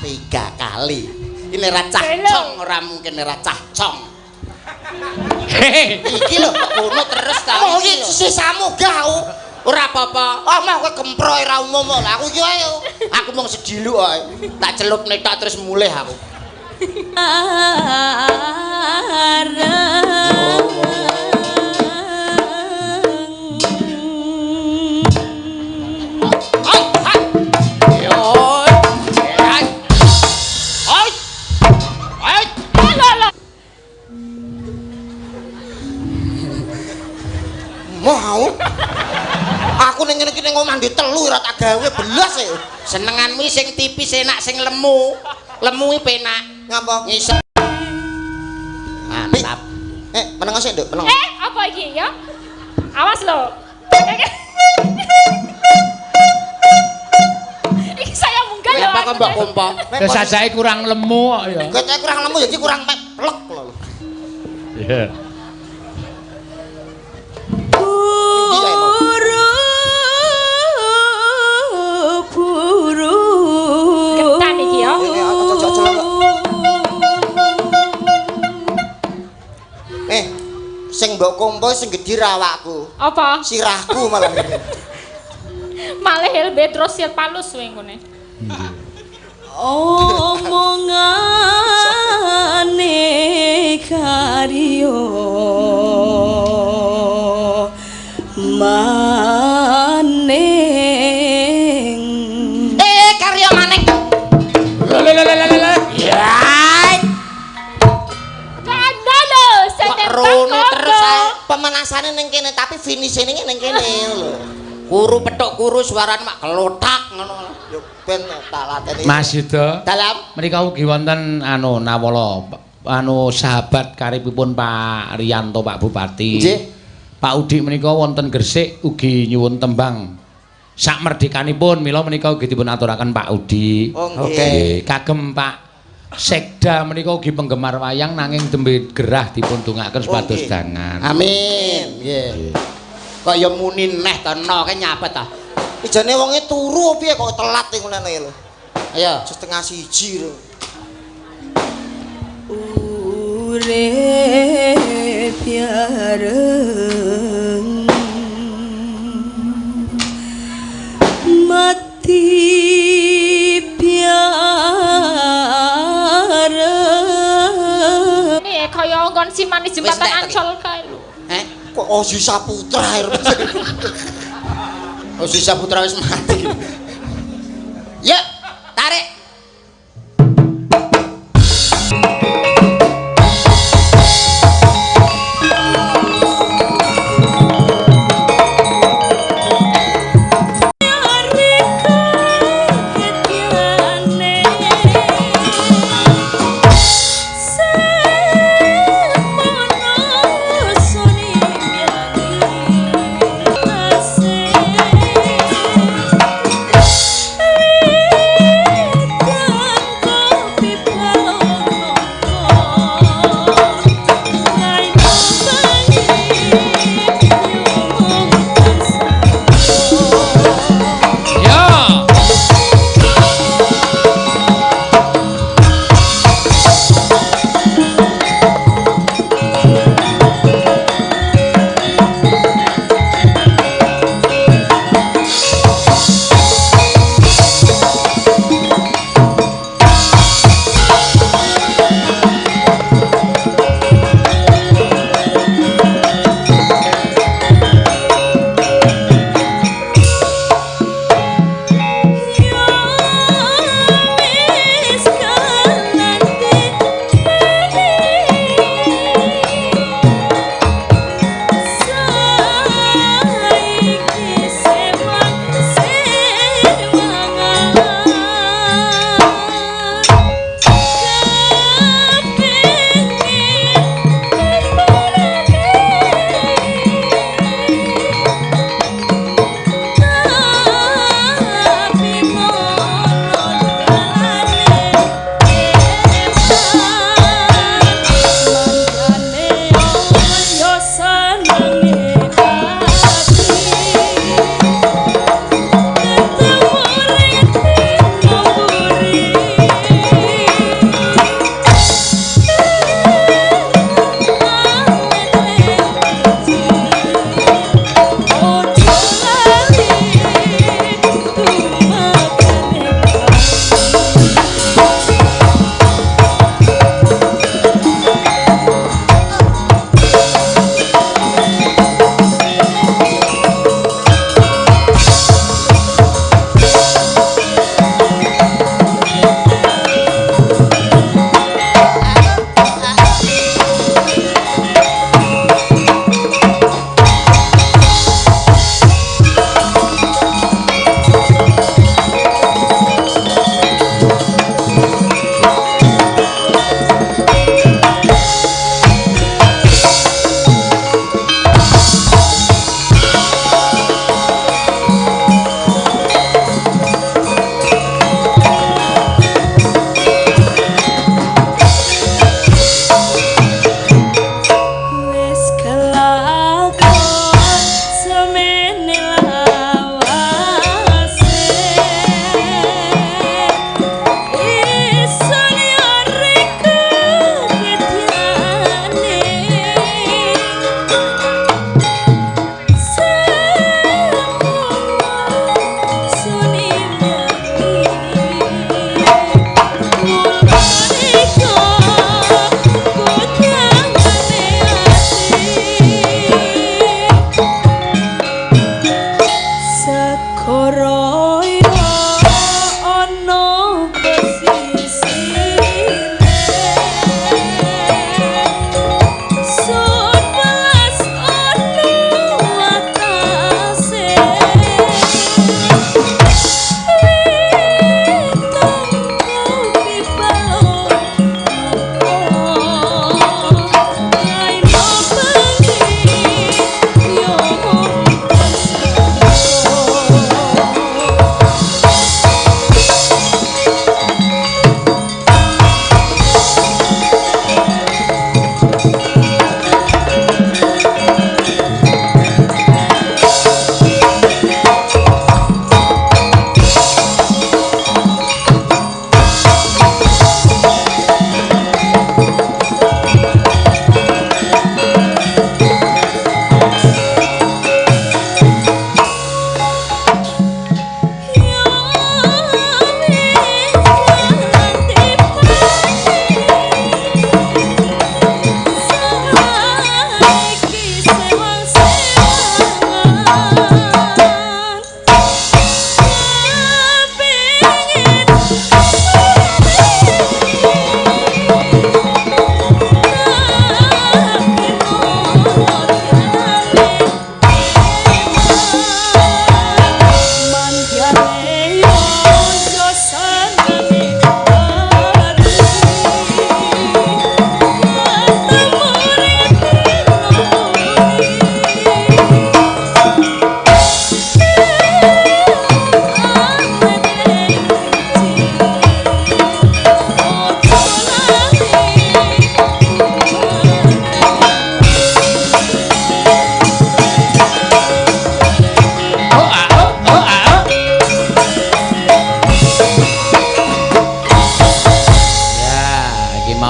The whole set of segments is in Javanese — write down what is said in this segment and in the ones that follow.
Tiga kali. Ini racah cong, ora mungkin racah cong. Iki lho kok ngono terus ta. Oh iki sisamu gau. Ora apa-apa. Oh mah kowe kempro ora umum lah. Aku iki wae. Aku mung sediluk ae. Tak celupne tok terus mulih aku. Mau aku ning ngene iki ning omah ndek telu ora tak gawe belas e. Senenganmu sing tipis enak sing lemu. Lemu iki penak. Ngapa? Ngisep. Mantap. Meneng sik, Nduk, meneng. Apa iki ya? Awas lho. Iki saya munggah lho. Apa kok Mbak Kompa? Wis sajake kurang lemu kok ya. Kok kurang lemu ya iki kurang plek lho. Iya. Sing mbok kompo sing gedhi rawakku. Apa? Sirahku malah. Malah helbe terus sil palus kowe ngene. Omongane karyo maning. Karyo maning. Ya. Rono terus pemanasane ning kene tapi finishing ning kene lho. Kuru petuk kuru suarane mak kelotak ngono. Yo ben tak lateni. Mas Yuda. Dalam menika ugi wonten nawala sahabat karibipun Pak Riyanto Pak Bupati. Nggih. Pak Udi menika wonten Gresik ugi nyuwun tembang sak merdekanipun mila menika ugi dipun aturaken Pak Udi. Oke. Kagem Pak Sekda menika ugi penggemar wayang nanging tembe gerah dipun dongaaken supados dangan. Amin. Nggih. Kok ya muni neh to no ke nyapa ta. Ijane wonge turu piye kok telat ngene lho. Ayo setengah siji lho. Urip yareng mati kaya nggon simani jembatan Ancol kae lho. Kok Ozi Saputra Ozi Saputra wis mati. Yuk, tarik.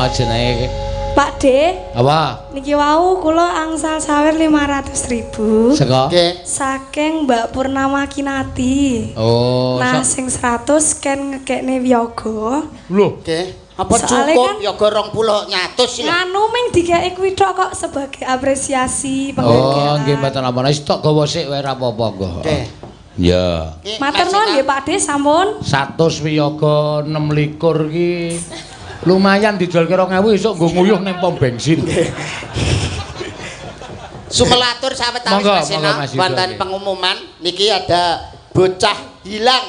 Nah, jenenge Pak D, apa? niki wau kula angsal sawer 500.000 Seko? Nggih. saking Mbak Purnama Kinati. Oh, Nah, sing 100 ken ngekekne Wiyaga. lho. Nggih. Apa Soale cukup kan- ya gorong puluh nyatus lho. Nganu ming dikeki kuwi tok kok sebagai apresiasi Oh, penghargaan. nggih mboten apa-apa. Wis tok gawa sik wae ra apa-apa kok. Nggih. Ya. Iki Matur nuwun nggih Pak D sampun. 100 wiyaga 26 ki lumayan dijual ke 2000 esuk nggo nguyuh ning pom bensin. Sumelatur sawetawis Monggo, Mas monggo, Ena, Mas Yudo, wonten nggih. pengumuman niki ada bocah hilang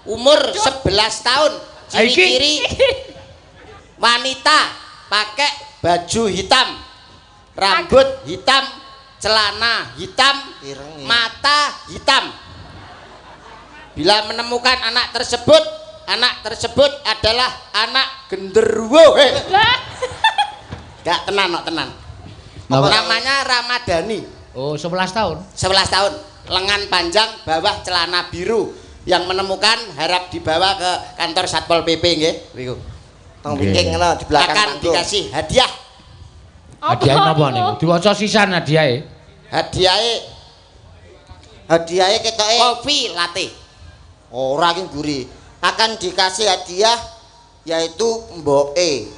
umur 11 tahun. Ciri Iki? kiri wanita pakai baju hitam, rambut hitam, celana hitam, mata hitam. Bila menemukan anak tersebut adalah anak genderuwo. Lah. Gak tenan kok tenan. Napa? Namanya Ramadhani. Oh, 11 tahun. 11 tahun, lengan panjang, bawah celana biru. Yang menemukan harap dibawa ke kantor Satpol PP nggih. Niku. Tong Nggih. wingking ngono di belakang akan panggung. dikasih hadiah. Hadiah napa niku? Diwaca sisan hadiahe. Hadiahe ketoke kopi latte. Ora ki mburi. Akan dikasih hadiah yaitu mboke.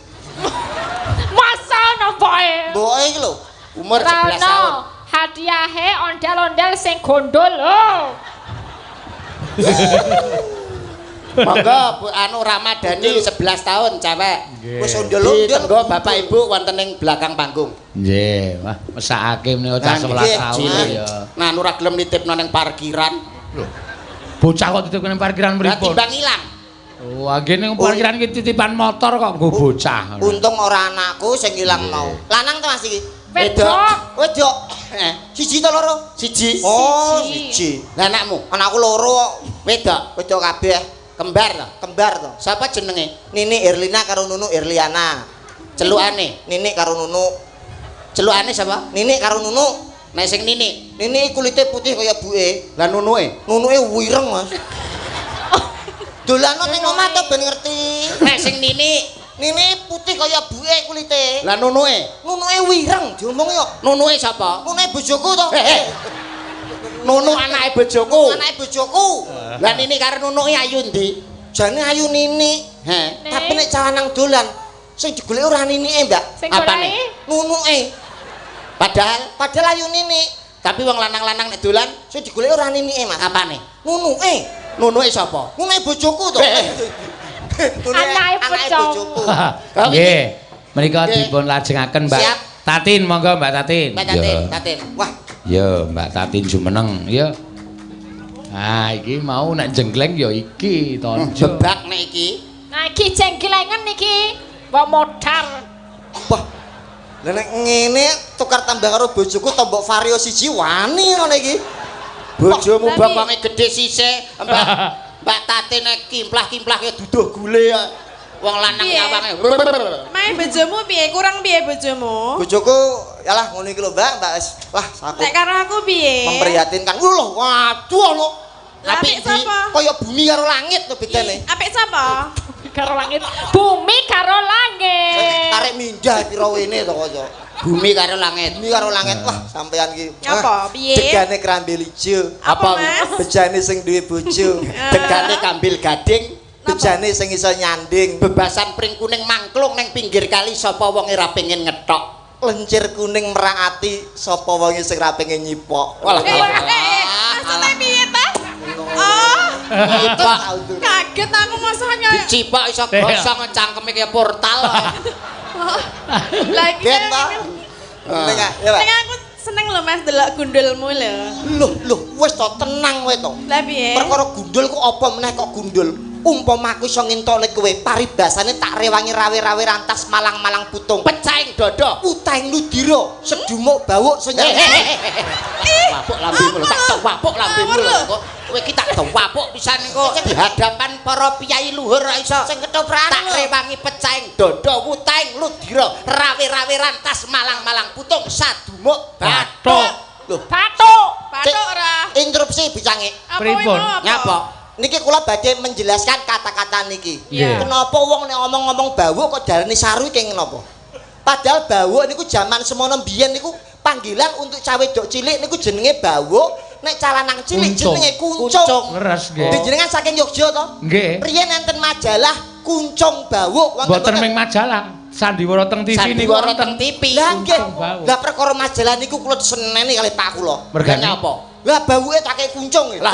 Masa nopoe? Mboke iki lho, umur 11 tahun. Hadiahe ondel-ondel sing gondol lho. Monggo Bu anu Ramadhani 11 tahun cewek. Wis Di ondel-ondel. tenggo Bapak Ibu wonten ing belakang panggung. Nggih, wah mesakake menika cah 11 nggih, tahun cilik. ya. Nah, ora gelem nitipno ning parkiran. Bocah kok titip ning parkiran Lah mripun. timbang ilang. Oh, agene ning parkiran iki titipan motor kok nggo bocah. Untung ora anakku sing ilang mau. Lanang to Mas iki? Wedok. Wedok. Siji to loro? Siji. Oh, Siji. siji. Lah anakmu Anakku loro kok. wedok, Wedok kabeh. kembar to. Kembar to. Siapa jenenge? Nini Erlina karo Nunu Erliana. Celukane. Nini karo Nunu. Celukane sapa? Nini karo Nunu. Nek sing Nini. Nini kulite putih kaya buke. Lah nunuke. Nunuke wireng, Mas. Dolano ning omah to ben ngerti. Nek sing Nini. Nini putih kaya buke kulite. Lah nunuke. Nunuke wireng diomong yo. Nunuke sapa? Nunuke bojoku to. Nunu anake bojoku. Anake bojoku. Lah Nini karo nunuke ayu ndi? Jane ayu Nini. He. Tapi nek calanang dolan sing digoleki ora Ninike, Mbak. Sing Apane? goleki Nunuke. Padahal ayu Nini. Tapi wong lanang-lanang nek dolan Sing digoleki ora Ninike, Mas. apane? Nunuke. Nunuke sapa? Nunuke bojoku to. Anake bojoku. Nggih. Menika Nggih. dipun lajengaken Mbak Siap. Tatin, monggo Mbak Tatin. Mbak Tatin, Ya. Tatin. Wah, Ya, Mbak Tatin jumeneng, ya. Ah, iki mau nek jenggleng ya iki tonjo. Bebak nek iki. Nah iki jenggelengen niki. Wong modar. wah. Lah nek ngene tukar tambah karo bojoku tombok vario siji wani ngono iki. Bojomu Lah, bokonge gedhe sisih, Mbak Tatin nek kimplah-kimplah kaya duduh gule ya. Wong lanang Piye? nyawange. Main bojomu piye? Kurang piye bojomu? Bojoku yalah ngono iki lho, Mbak. Wis. Wah, aku Nek karo aku piye? memprihatinkan. Lho, waduh lho. Lah, Apik apik ndi? sapa? Kaya bumi karo langit lho bedane. Apik sapa? Karo langit. Bumi karo langit. Karek mindah pira wene to kaya. Bumi karo langit. Bumi karo langit. Wah, sampean iki. Apa? Piye? Degane krambil ijo. Apa, Mas? Bejane sing duwe bojo. Degane kambil gading, Bejane sing iso nyanding. bebasan pring kuning mangklung ning pinggir kali sapa wong ora pengen ngetok. Lencir kuning merak ati sapa wonge sing ra pengen nyipok. Walah. Maksudnya piye ta? Oh, Nyipok. kaget aku masanya. Dicipok iso gosong cangkeme kaya portal. Lagi Gen ta? Ning ya, Pak. Ning aku seneng lho Mas delok gundulmu lho. Loh, wis to tenang kowe to. Lah piye? Perkara gundul kok apa meneh kok gundul? Umpama aku iso ngentokne kowe, paribasane tak rewangi rawe-rawe rantas malang-malang putung. Pecaing dodo. Utaing ludira, sedumuk bawuk senyang. Wapuk lambemu lho, tak tewapuk lambemu lho. Kok kowe iki tak tewapuk pisan kok di hadapan para piyai luhur ra iso Sing ketoprak tak rewangi pecaing dodo wutaing ludira rawe-rawe rantas malang-malang putung sadumuk bathuk. Loh, Batuk. Patok ora. interupsi bicange. Apa Pripun? iku apa? Nyapa? niki kula badhe menjelaskan kata-kata niki. Nggih. Kenapa wong nek ngomong-ngomong bawuk kok darani saru iki kenapa? Padahal bawuk niku jaman semono mbiyen niku panggilan untuk cawe wedok cilik niku jenenge bawuk, nek calanang cilik jenenge kuncung. Leres nggih. Dijenengan saking Yogya to? Nggih. Riyen enten majalah kuncung bawuk wonten Mboten ming majalah. Sandiwara teng TV niku Sandiwara teng TV. Lah nggih. Kuncung bawuk. Lah perkara majalah niku kula seneni kali Pak kula. Mergane apa? Lah bawuke tak kei kuncung. Lah.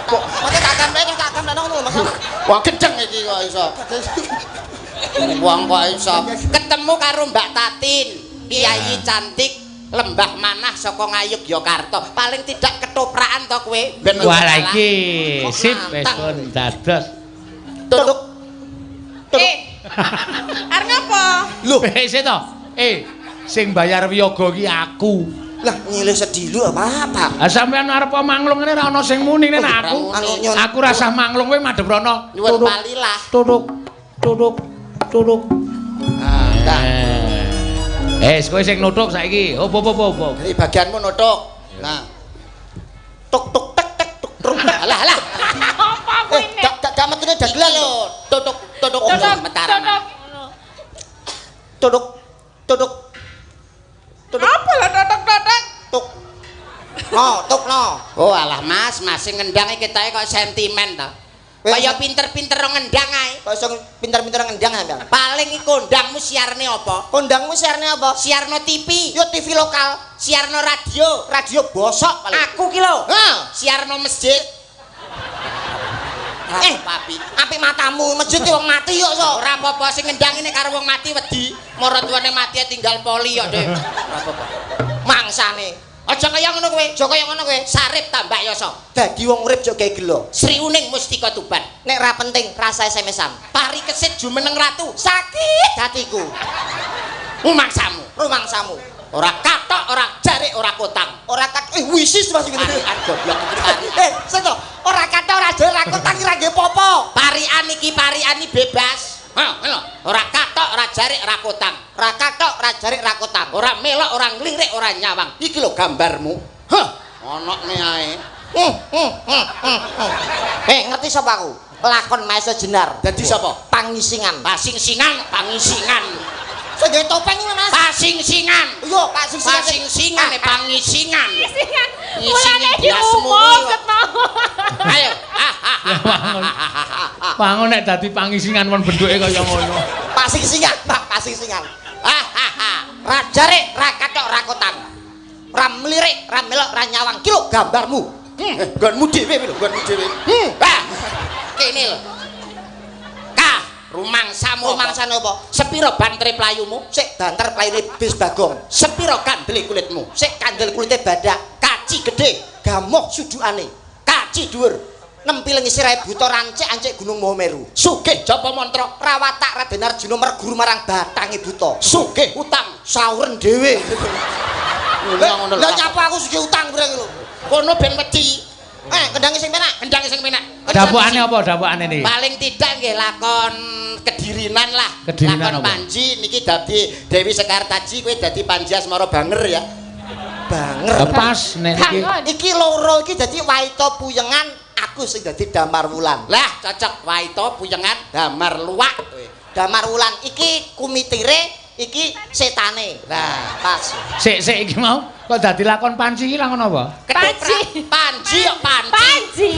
Kok mate tak kamplek ngono Mas. Wah gedeng iki kok iso. Wong kok iso ketemu karo Mbak Tatin, Kiai cantik lembah manah saka Ngayogyakarta. Paling tidak ketoprakan to kowe. Ben Wah lah iki sip wis pun dados. Tuduk. Arep ngapa? Lho, Sik to. Sing bayar wiyaga ki aku. lah nyilih sedilu apa? Ah sampean arep manglung ngene ra ono sing muni nek aku. Aku rasah manglung kowe madhep rono. nyuwun palilah. Tuduk. Nah, Kowe sing nuthuk saiki. Opo. dari bagianmu nuthuk. Nah, Tuk tuk tek tek tuk tuk. alah. Apa kuwi nek? Gak metune dagelan lho. Tutuk metaran. Tuduk. Apa lah totok-totok? Tuk. Tuk no. Oh alah Mas sing ngendang iki ketoke kok sentimen to. Kaya pinter-pinter ngendang ae. Kok iso pinter-pinter ngendang sampean? Paling iku kondangmu siarne apa? Kondangmu siarne apa? Siarno TV, Yo TV lokal, siarno radio. radio bosok paling. Aku ki lho. Ha, Siarno masjid. Papi. apik matamu, masjid ki wong mati yo so. Ora apa-apa sing ngendang ini karo wong mati wedi. Maratuwane mati tinggal poli kok, Dik. Ora apa-apa. Mangsane. Aja kaya ngono kowe. Aja kaya ngono kowe. Sarip tambah yoso. Dadi wong urip yo gawe gelo. Sri Uning Mustika Tuban. Nek ra penting rasa SMS-an. Pari kesit jumeneng ratu. Sakit hatiku. Umangsamu. Rumangsamu. Ora katok, ora jarik, ora kotang. Ora kat wisis Mas ngene. Parian goblok iki pari. Seto, ora kata ora jare ra kotang ra nggih popo. Parian iki bebas. Ha, ngono. Ora katok, ora jarik, ora kotang. Ra katok, ra jarik, ra kotang. Ora melok, ora nglirik, ora nyawang. Iki lho gambarmu. Hah, onokne ae. Ngerti sapa aku? Lakon Maesa Jenar. Dadi sapa? Pangisingan. Pasingsingan. Sing gawe topeng iki Mas. Pasingsingan. Yo, Pak Singsingan. Pasingsingan pangisingan. Isian. Ngisi Mulane biasmu diumum kuwi. ketemu. Ayo. Pangon nek dadi pangisingan mon bentuke kaya ngono. Pak Singsingan, Pak Singsingan. Ra jarik, ra katok, ra kotang. Ra mlirik, ra melok, ra nyawang. Ki lho gambarmu. Nggonmu dhewe lho, nggonmu dhewe. Kene lho. Rumangsamu Rumangsane apa? Sepiro bantre playumu? Sik banter playune bis Bagong. Sepiro kandele kulitmu? Sik kandel kulite badak, Kaci gede, gamoh sudukane. kaci dhuwur, Nempil ngisirahe buta rancik-ancik Gunung Mahameru. sugih japa mantra, Rawatak Raden Arjuna merguru marang batange buta. sugih utang. Sauren dhewe. Ngono Lah nyapa aku sugih utang breng lho. Kono ben wedi. Kendange sing penak. Kendang sing penak. Dapukane apa dapukane niki? Paling tidak nggih lakon Kedirinan lah. Kedirinan lakon apa? Panji niki dadi Dewi Sekartaji kowe dadi Panji Asmara Banger ya. Banger. Pas nek niki. Kangon. Iki loro iki dadi Waito Puyengan, aku sing dadi Damar Wulan. Lah cocok Waito Puyengan Damar Luwak. Damar Wulan iki kumitire, iki setane. Nah, pas. Sik iki mau kok dadi lakon Panji iki lakon apa? Panji. Panji yo Panji. Panji.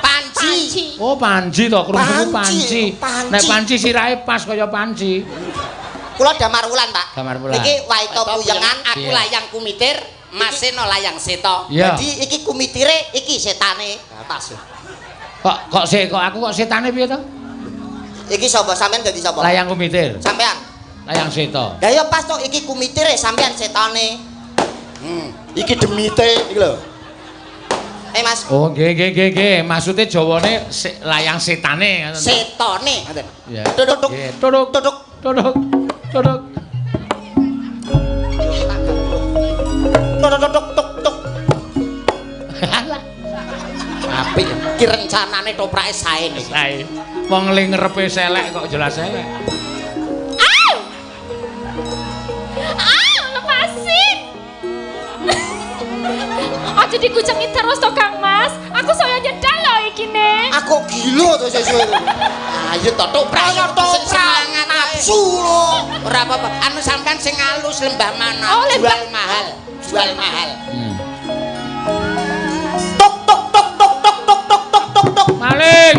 Panji. Oh Panji to, krungu Panji. Panji. Nek Panji sirahe pas kaya Panji. Kula Damar Wulan, Pak. Damar Wulan. Niki Waito Puyengan, aku Iya. layang kumitir, Maseno layang seto. Iya. Jadi iki kumitire, iki setane. Nah, pas. Kok aku kok setane piye to? Iki sapa sampean dadi sapa? Layang kumitir, Sampean. layang seto. Lah ya pas to iki kumitire sampean setane. Iki demite iki lho. Mas. Oh nggih. Maksude Jawane layang setane ngoten. Setone ngoten. Ya. Tuduk. Nggih, Tuduk. Tuduk. Tuduk. Tuk. Apik. Ki rencanane toprake sae niki. Sae. Wong ling ngerepe selek kok jelas elek. Lepasin. Aja aja dikucengi terus to Kang Mas. Aku saya nyedal loh iki ne. Aku gila to sesuk. Ayo to toprak Ayo sing toprak semangat nafsu lo. ora apa-apa anu sampean sing alus lembah mana Oh, lembah. jual mahal Tok tok tok tok tok tok tok tok tok tok. Maling.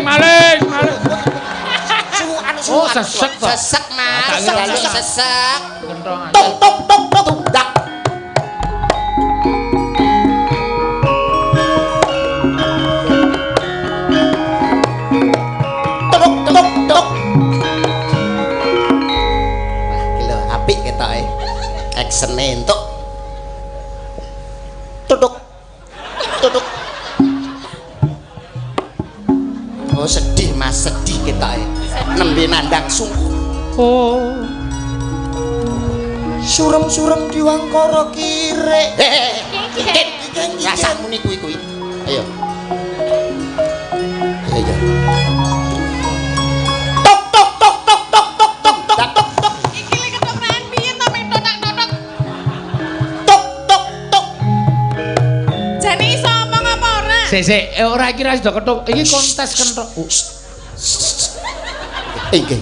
Oh, Suan. sesek to. sesek mas Tak kira selalu sesek. sesek Kentongan. Tok tok tok tok dak. Tok tok tok. wah gila apik ketoke action entuk Tuduk. Tuduk. oh sedih mas sedih ketoke nembe nandang sungguh Surem-surem diwangkara kire. Kikit rasakmu niku kuwi ayo ayo Tok tok tok tok tok tok tok tok tok tok Iki lek ketokan piye to mek totak-totak. tok tok tok. Jane iso omong apa ora? Sik, ora kira sudah ketok. Iki kontes kentok. nggih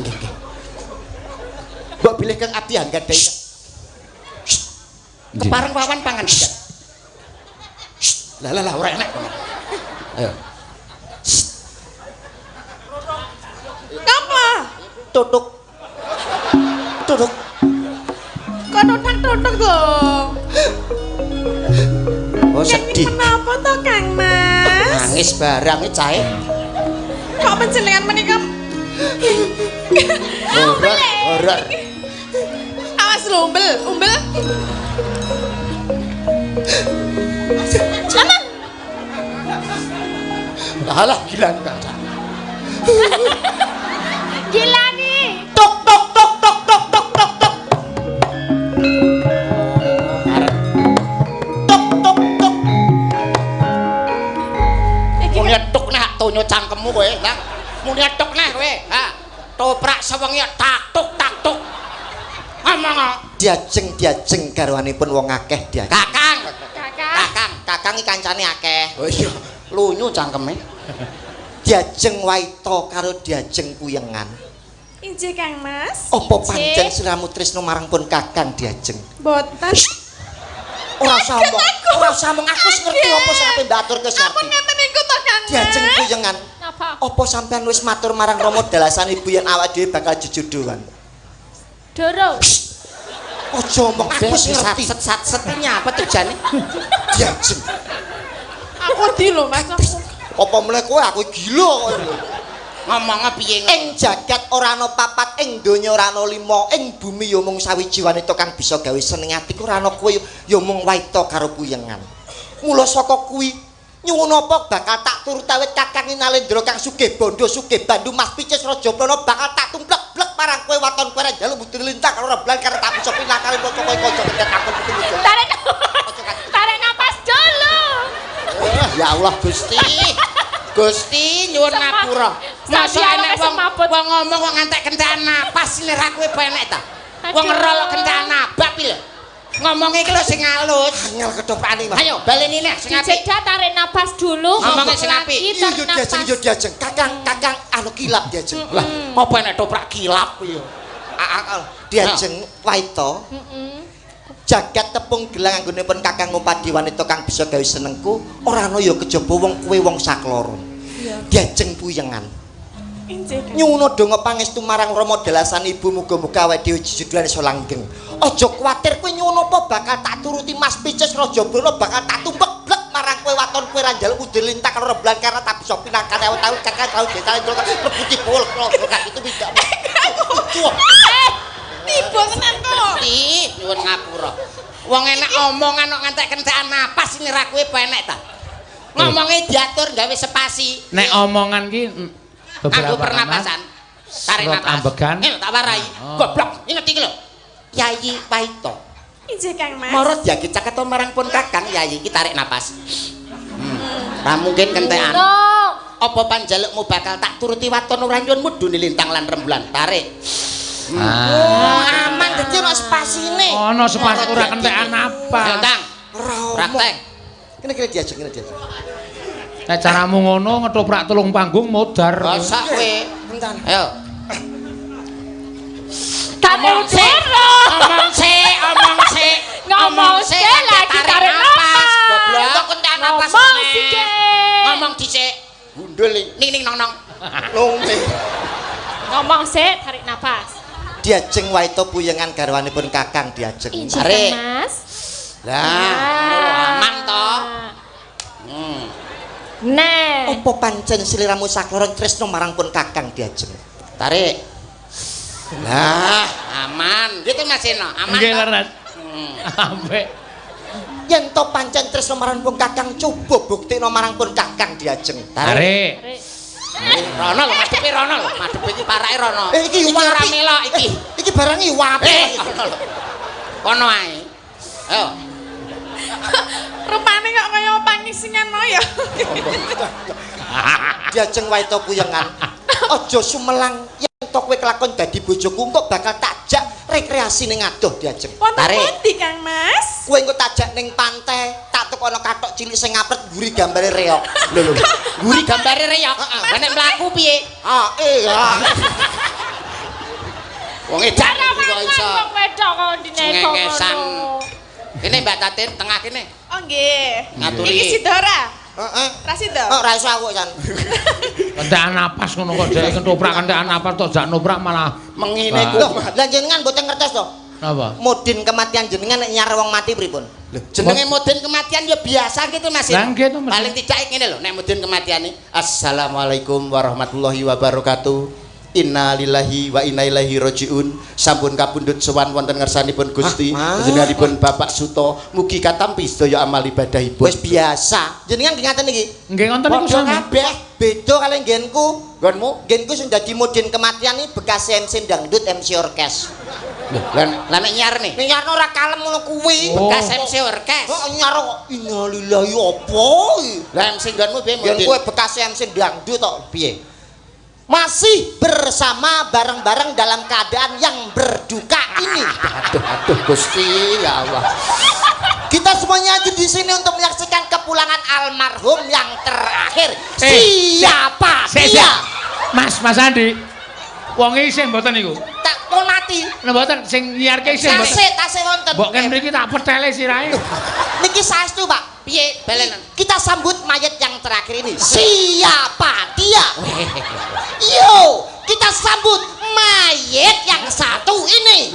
mbok bilih kang abdi anggadai kepareng wawan pangan sikat lah ora enak ayo Apa? Tuduk. Tuduk. Kok totak-totak dong? oh sedih Kenapa to Kang Mas? nangis barang iki cahe Kok penjenengan menika ora awas lho umbel. halah gila enggak Gila nih. Tok tok tok tok tok tok tok tok. Tok tok tok. muni tuk nah tonyo cangkemmu kowe nang muni tuk nah kowe ha toprak sewengi tak tuk ngomong Diajeng garwanipun wong akeh diajeng. kakang iki kancane akeh oh iya lunyu cangkeme Diajeng waita karo diajeng kuyengan. Injih Kang Mas. Apa pancen siramu tresno marang pun kakang diajeng? Boten. Ora samong aku wis ngerti apa sing ape mbaturke Ampun Sarti. ngeten niku to Kang Mas. Diajeng kuyengan. Napa? Apa sampean wis matur marang Rama dalasan ibu yen awak dhewe bakal jejodohan? Doro. Aja omong aku wis ngerti. satset ini apa tujuane Diajeng. Aku di lho Mas. Apa meneh kowe aku gila kok. ngomongnya piye Ing jagat ora ana papat, ing donya ora ana lima, ing bumi ya mung sawiji wanita kang bisa gawe seneng ati ora ana kowe ya mung waita karo kuyengan. Mula saka kuwi nyuwun apa bakal tak turut awit Kakang Nalendra kang sugih bondo sugih bandu Mas Picis Raja Prana bakal tak tumplek-blek marang kowe waton kowe ra njaluk butir lintang karo reblan karo tak bisa pinakale kok kowe kanca kedet takon pitu. Tarik napas dulu. ya Allah Gusti nyuwun ngapura masa enek wong ngomong kok ngantek kentekan napas lira kowe penek ta wong ngerol kentekan napas lho ngomongnya iki lho sing halus Angel kedopane Mas. ayo baleni nek sing apik Dijeda tarik napas dulu. Ngomongnya sing apik. Iya yo diajeng Kakang anu kilap diajeng. lah apa nek toprak kilap yo Diajeng waita. Jagat tepung gelang anggonipun Kakang Ngupadi wanita kang bisa gawe senengku ora ana ya kejaba wong kowe wong sakloro. Diajeng kuyengan. Injih Kang. Nyuwun donga pangestu marang Rama dalasan ibu muga-muga awake dhewe jejodohan iso langgeng. Aja kuwatir kowe nyuwun apa bakal tak turuti Mas Picis Raja Brana bakal tak tumpek-blek marang kowe waton kowe ra njaluk udil lintang karo reblan karena tak bisa pinangkan awak tahu kakak tahu desa rebuti bol kaki itu tidak. Tiba tenan kok. nyuwun ngapura wong enek omongan kok ngantek kentekan napas ini ra kowe penek ta ngomongnya diatur gawe spasi Nek omongan ki aku beberapa pernapasan tarik Slot napas ambegan. tak warai goblok inget iki lho Yayi Waita Injih Kang Mas. marot ya kita keton marang pun Kakang Yayi iki tarik napas ra mungkin kentekan No. apa panjalukmu bakal tak turuti waton ora nyuwun mudune lintang lan rembulan tarik Aman dadi ono spasine. Ono sepas ora kentekan apa. lintang Ora praktek Kene diajeng. Nek caramu ngono ngetoprak telung panggung modar. Masa kowe. Entan. Ayo. Kamu jero. Ngomong sik lagi tarik napas. Goblok kok entek napas. Ngomong sik. Ngomong dhisik. Gundul ning nong. Lungme. Ngomong sik tarik napas. Diajeng waito puyengan garwanipun Kakang diajeng. Injih, Tarik. Mas. Lah, aman to. Nah. Apa pancen sliramu sakloro tresno marang pun Kakang diajeng. Tarik. Lah, aman. Gitu Mas Eno, aman. Nggih, to? Leres. Ambek. Yen to pancen tresno marang pun Kakang coba buktekno marang pun Kakang diajeng. Tarik. Rono lho, madepe rono lho. Madepe iki parake rono. Iki ora wapi. melok iki. Iki barang iwape. Rono lho. Kono ae. Ayo. Rupane kok kaya pangisingan no ya. Diajeng waito puyengan. Aja sumelang yen to kowe kelakon dadi bojoku kok bakal takjak rekreasi ning adoh diajeng. Wonten Tarik. pundi Kang Mas? Kowe engko tajak ning pantai, tak tukono kathok cilik sing ngapret mburi gambare reok. Lho. Guri gambare reyok. Lah nek mlaku piye? Wong edan iki kok iso. Kok wedok kok ndine kok Cengengesan. ngono. Kene Mbak Tatin tengah kene. Oh nggih. Ngaturi. Iki Sidora. Heeh. Ra sida. Ora iso aku kan. Kentekan napas ngono kok dhek ketoprak kentekan napas tok jak noprak malah Mengine Wah. ku. Lah jenengan mboten ngertos to? apa? Modin kematian jenengan nek nyar wong mati pripun? Jenenge mudin kematian ya biasa gitu Mas. Lah nggih to, Mas. Paling tidak ngene lho nek mudin kematian iki. Assalamualaikum warahmatullahi wabarakatuh. Inna lillahi wa inna ilaihi rajiun. Sampun kapundhut sowan wonten ngersanipun Gusti panjenenganipun Bapak Suto mugi katampi sedaya amal ibadahipun. Wis biasa. Jenengan nggih ngaten iki. Nggih ngoten niku Padha sami. kabeh beda kali nggenku. Nggonmu? Nggenku sing dadi modin kematian iki bekas MC dangdut MC orkes. Lah nek nyarne Ning nyarno ora kalem ngono kuwi. Oh. bekas MC orkes. Kok nyar kok innalillahi apa iki? Lah MC nggonmu piye Yen mudin? kowe bekas MC dangdut tok piye? Masih bersama bareng-bareng dalam keadaan yang berduka ini. Aduh Gusti ya Allah. Kita semuanya hadir di sini untuk menyaksikan kepulangan almarhum yang terakhir. Siapa dia? Mas Andi. Wong isih mboten niku. Tak pun mati. Lah mboten sing nyiarke isih mboten. Tasih wonten. Mbok kan mriki tak petele sirahe. Niki saestu, Pak. Piye balenan? Kita sambut mayat yang terakhir ini. Siapa dia? Yo, kita sambut mayat yang satu ini.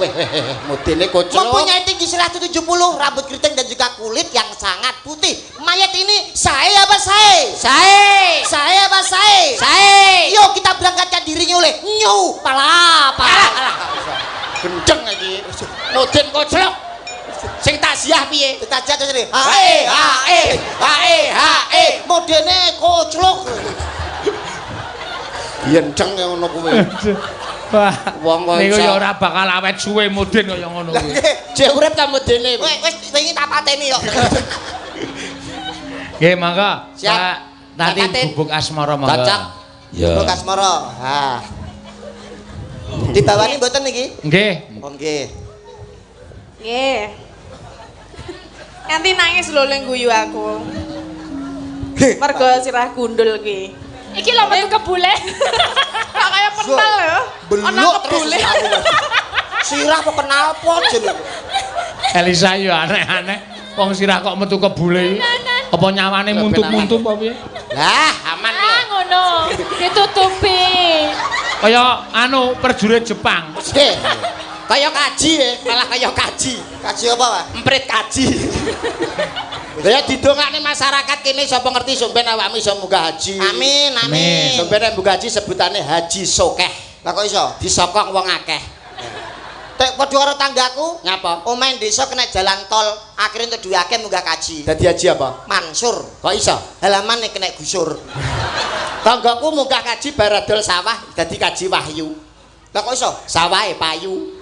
Mudine kocok. Mempunyai tinggi 170, rambut keriting dan juga kulit yang sangat putih. Mayat ini saya apa saya? Saya apa saya? Yo, kita berangkatkan dirinya oleh Nyu Palapa. Gendeng iki. Mudin kocok. Sing takziah piye? Kita jatuh sini. Hae. Modene koclok. Gendeng ngono kuwi. Wah. Wong kok Niku iso. ya ora bakal awet suwe mudin kaya ngono kuwi. Jek urip ta mudine. Wis wingi tak pateni yo. Nggih, mangga. Siap. Pak Tatin Tatin. bubuk asmara mangga. Cocok. Ya. Bekas moro. Ha. Dibawani mboten niki? Nggih. Oh nggih. Nggih. Nganti nangis lho ning guyu aku. Mergo sirah gundul ki. Iki lho metu kebule. Kok kaya pental ya? Ana Beluk terus kebule. aku. Sirah kok kenal pot jeneng. Elisa yo aneh-aneh. Wong sirah kok metu kebule. Apa nyawane muntup-muntup apa piye? Lah, aman Ah ya. ngono. Ditutupi. Kaya anu prajurit Jepang. Nggih. Kaya kaji malah kaya kaji. Kaji apa, Pak? Emprit kaji. Ya didongakne masyarakat kene sapa ngerti sampeyan awakmu iso munggah haji. Amin, Amin. amin. Sampeyan munggah haji sebutane haji sokeh. Lah kok iso? Disokong wong akeh. Tek padha karo tanggaku, Nyapa? omahe desa kena jalan tol, akhirnya untuk duwe akeh munggah kaji. Dadi haji apa? Mansur. Kok iso? Halaman nek kena gusur. Tanggaku munggah kaji baradol sawah dadi kaji wahyu. Lah kok iso? Sawahe payu.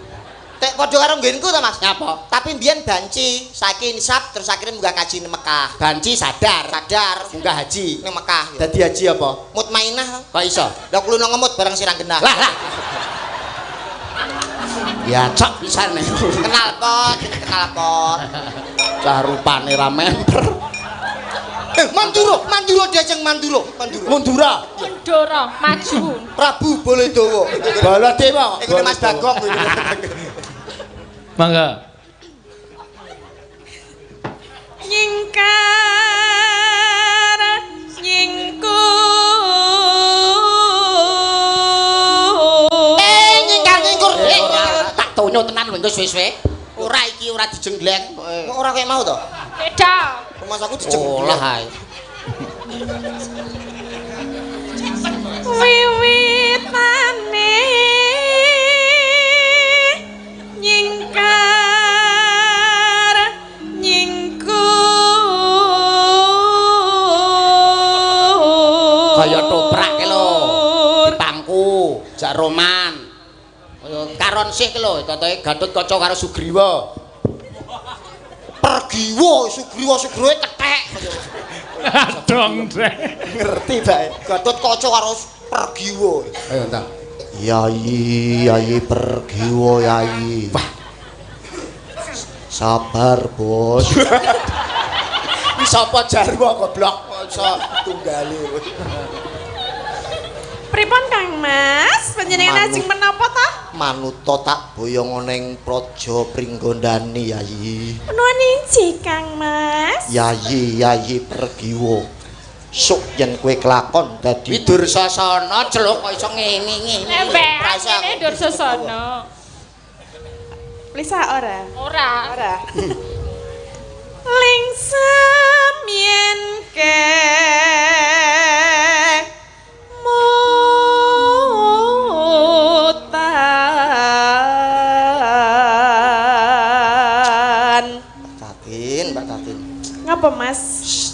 Tek padha karo nggenku ta, Mas? Nyapa? Tapi mbiyen banci, saiki nisab terus akhirnya munggah kaji ning Mekah. Banci sadar Sadar munggah haji. ning Mekah. Dadi haji apa? Mutmainah. Kok iso? Lah kulo ngemut barang sirang genah. Lah. Ya cok pisan nih. Kenal pot. Cah rupane ra memper. Mandura diajeng Mandura. Mundura. Mundura, maju. Prabu Baladewa. Baladewa. Iku Mas Bagong. Mangga. Nyingkar nyingku Nyingkar nyingkur. Tak tonyo tenan lho engko suwe-suwe. Ora iki ora dijenggleng. Ora kaya mau to. Beda. Mas aku dijenggleng. Olah ae. wiwitane nyingkar nyingku Kaya toprak ki lho. Pangku, jak roman. Kaya karon sih ki lho, totoke Gatotkaca karo Sugriwa. Pergiwa Sugriwa kethek. Dong, Drek. Ngerti bae. Gatotkaca karo Pergiwa. Ayo ta. Yayi Pergiwa yayi. Wah, sabar, Bos. iki sapa jarwa goblok? Iso tunggale. pripun Kang Mas panjenengan Manut. ajeng menapa ta Manuta tak boyong ning Praja Pringgondani yayi. nuwun injih Kang Mas Yayi Pergiwa. Sok yen kowe kelakon dadi Widursasana celuk kok iso ngene-ngene. Embek, Rasa ini Dursasana. Lisa ora Ora. lingsem yen ke mutan Mbak Tatin. ngapa Mas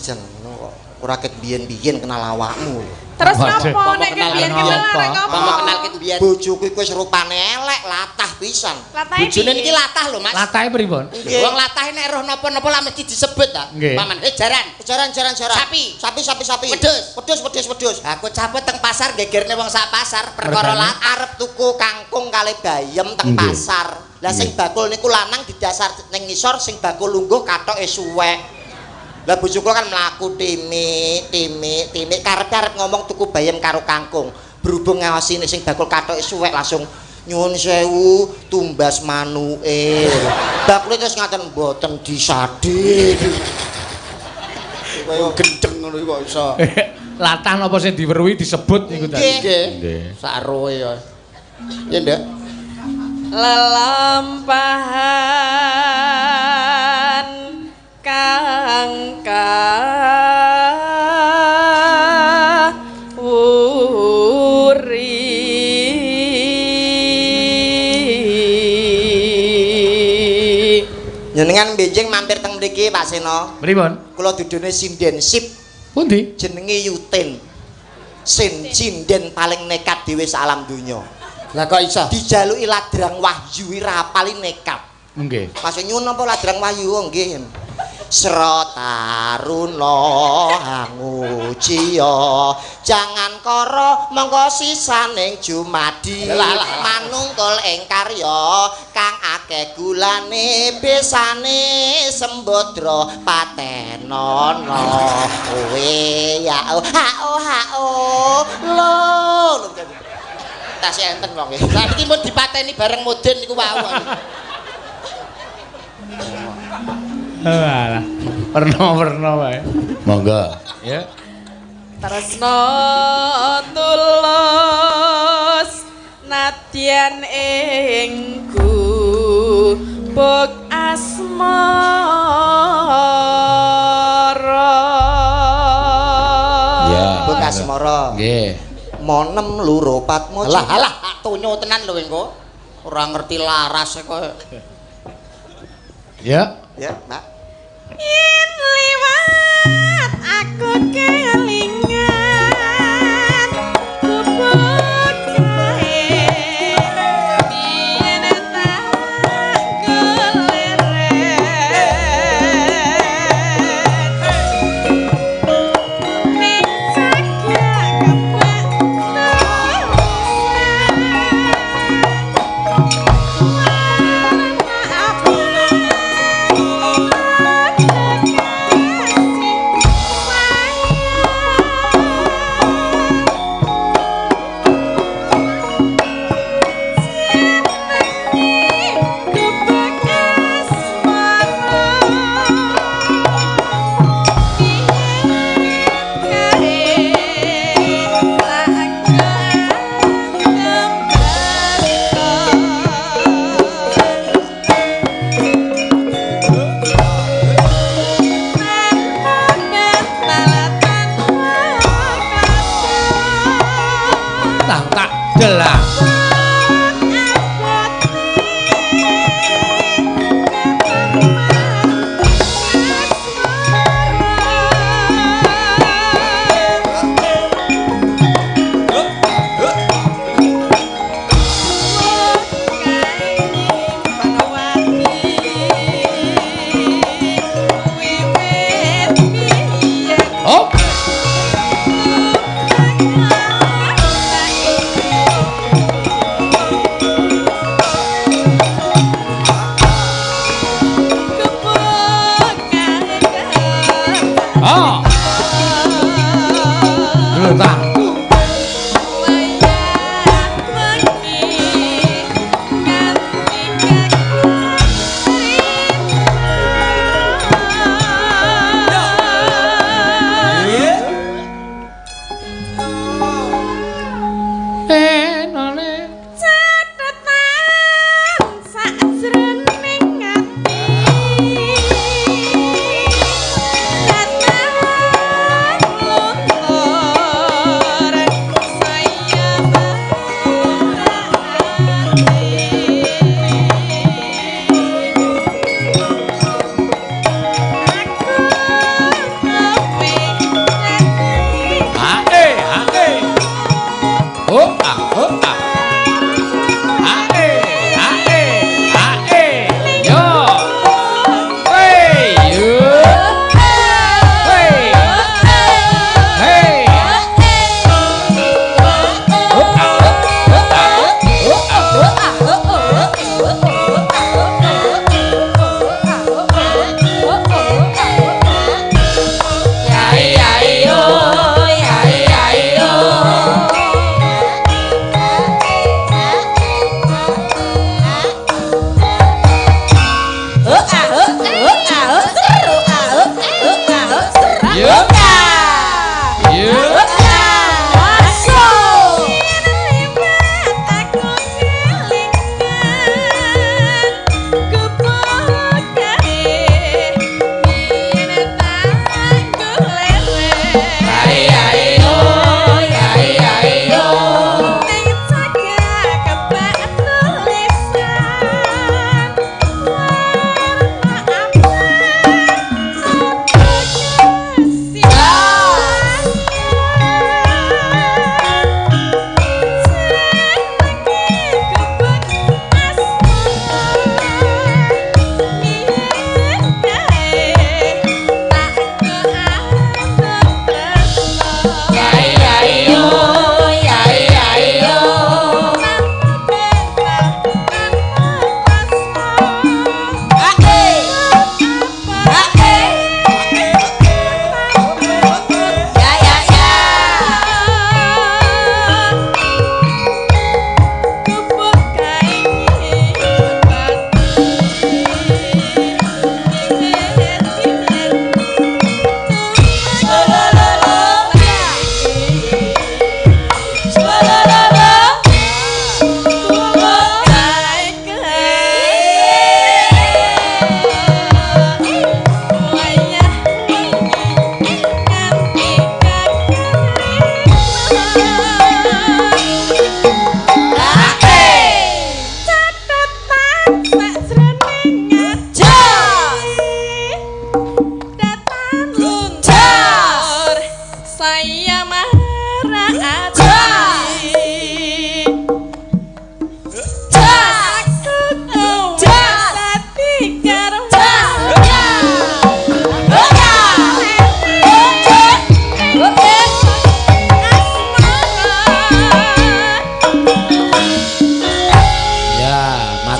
Jeneng kok ora ket biyen-biyen kenal awakmu. terus Waduh. ngapa nek Kenal biyen kenal kenal apa? ngapa Mama kenal ket biyen. Bojoku iku wis rupane elek, latah pisan. latahe Bojone piye? iki latah lho, Mas. Latahe pripun? Nggih. Wong latah nek roh napa-napa lah mesti disebut ta. Nggih. Paman, jaran. Jaran. Sapi. Sapi. Wedhus. Aku capek teng pasar gegerne wong sak pasar perkara Regane? latah. Arep tuku kangkung kali bayem teng Nggih. pasar. Lah sing Nggih. bakul niku lanang didasar ning ngisor, sing bakul lungguh katoke suwek. Lah bojoku kan mlaku timik karep-karep ngomong tuku bayem karo kangkung. Berhubung ngawasi sing bakul katoke suwek langsung nyuwun sewu tumbas manuke. Bakule terus ngaten mboten disadin. Kaya gendeng ngono kok iso. Latah napa sing diweruhi disebut niku tadi. Nggih. Saroe ya. Ya ndak. lelampahan kang kawuri Jenengan benjing mampir teng mriki Pak Seno. Pripun? Kula dudune sinden sip Pundi? jenenge Yutin. Sinden paling nekat dhewe sak alam donya. Lah kok iso? Dijaluki ladrang wahyu rapali nekat. Nggih. Mas nyuwun apa ladrang wahyu? Oh nggih. Srataruna hanguciya jangan kara mongko sisaning jumadi manungkul ing karya kang akeh gulane besane sembodra patenono kowe ya lo tas enten wong nggih Lah iki mun dipateni bareng Mudin niku wau. Alah. Perno wae. Monggo. Ya. tresna tulus nadyan ing gubuk asmara Ya. bekas mara Nggih. monem loro patmo Alah, tonyo tenan lho engko. Ora ngerti laras kok. Ya. ya Mbak yen liwat aku kelingan gubuk kae yen tak keleret ning cagak kebak warna abang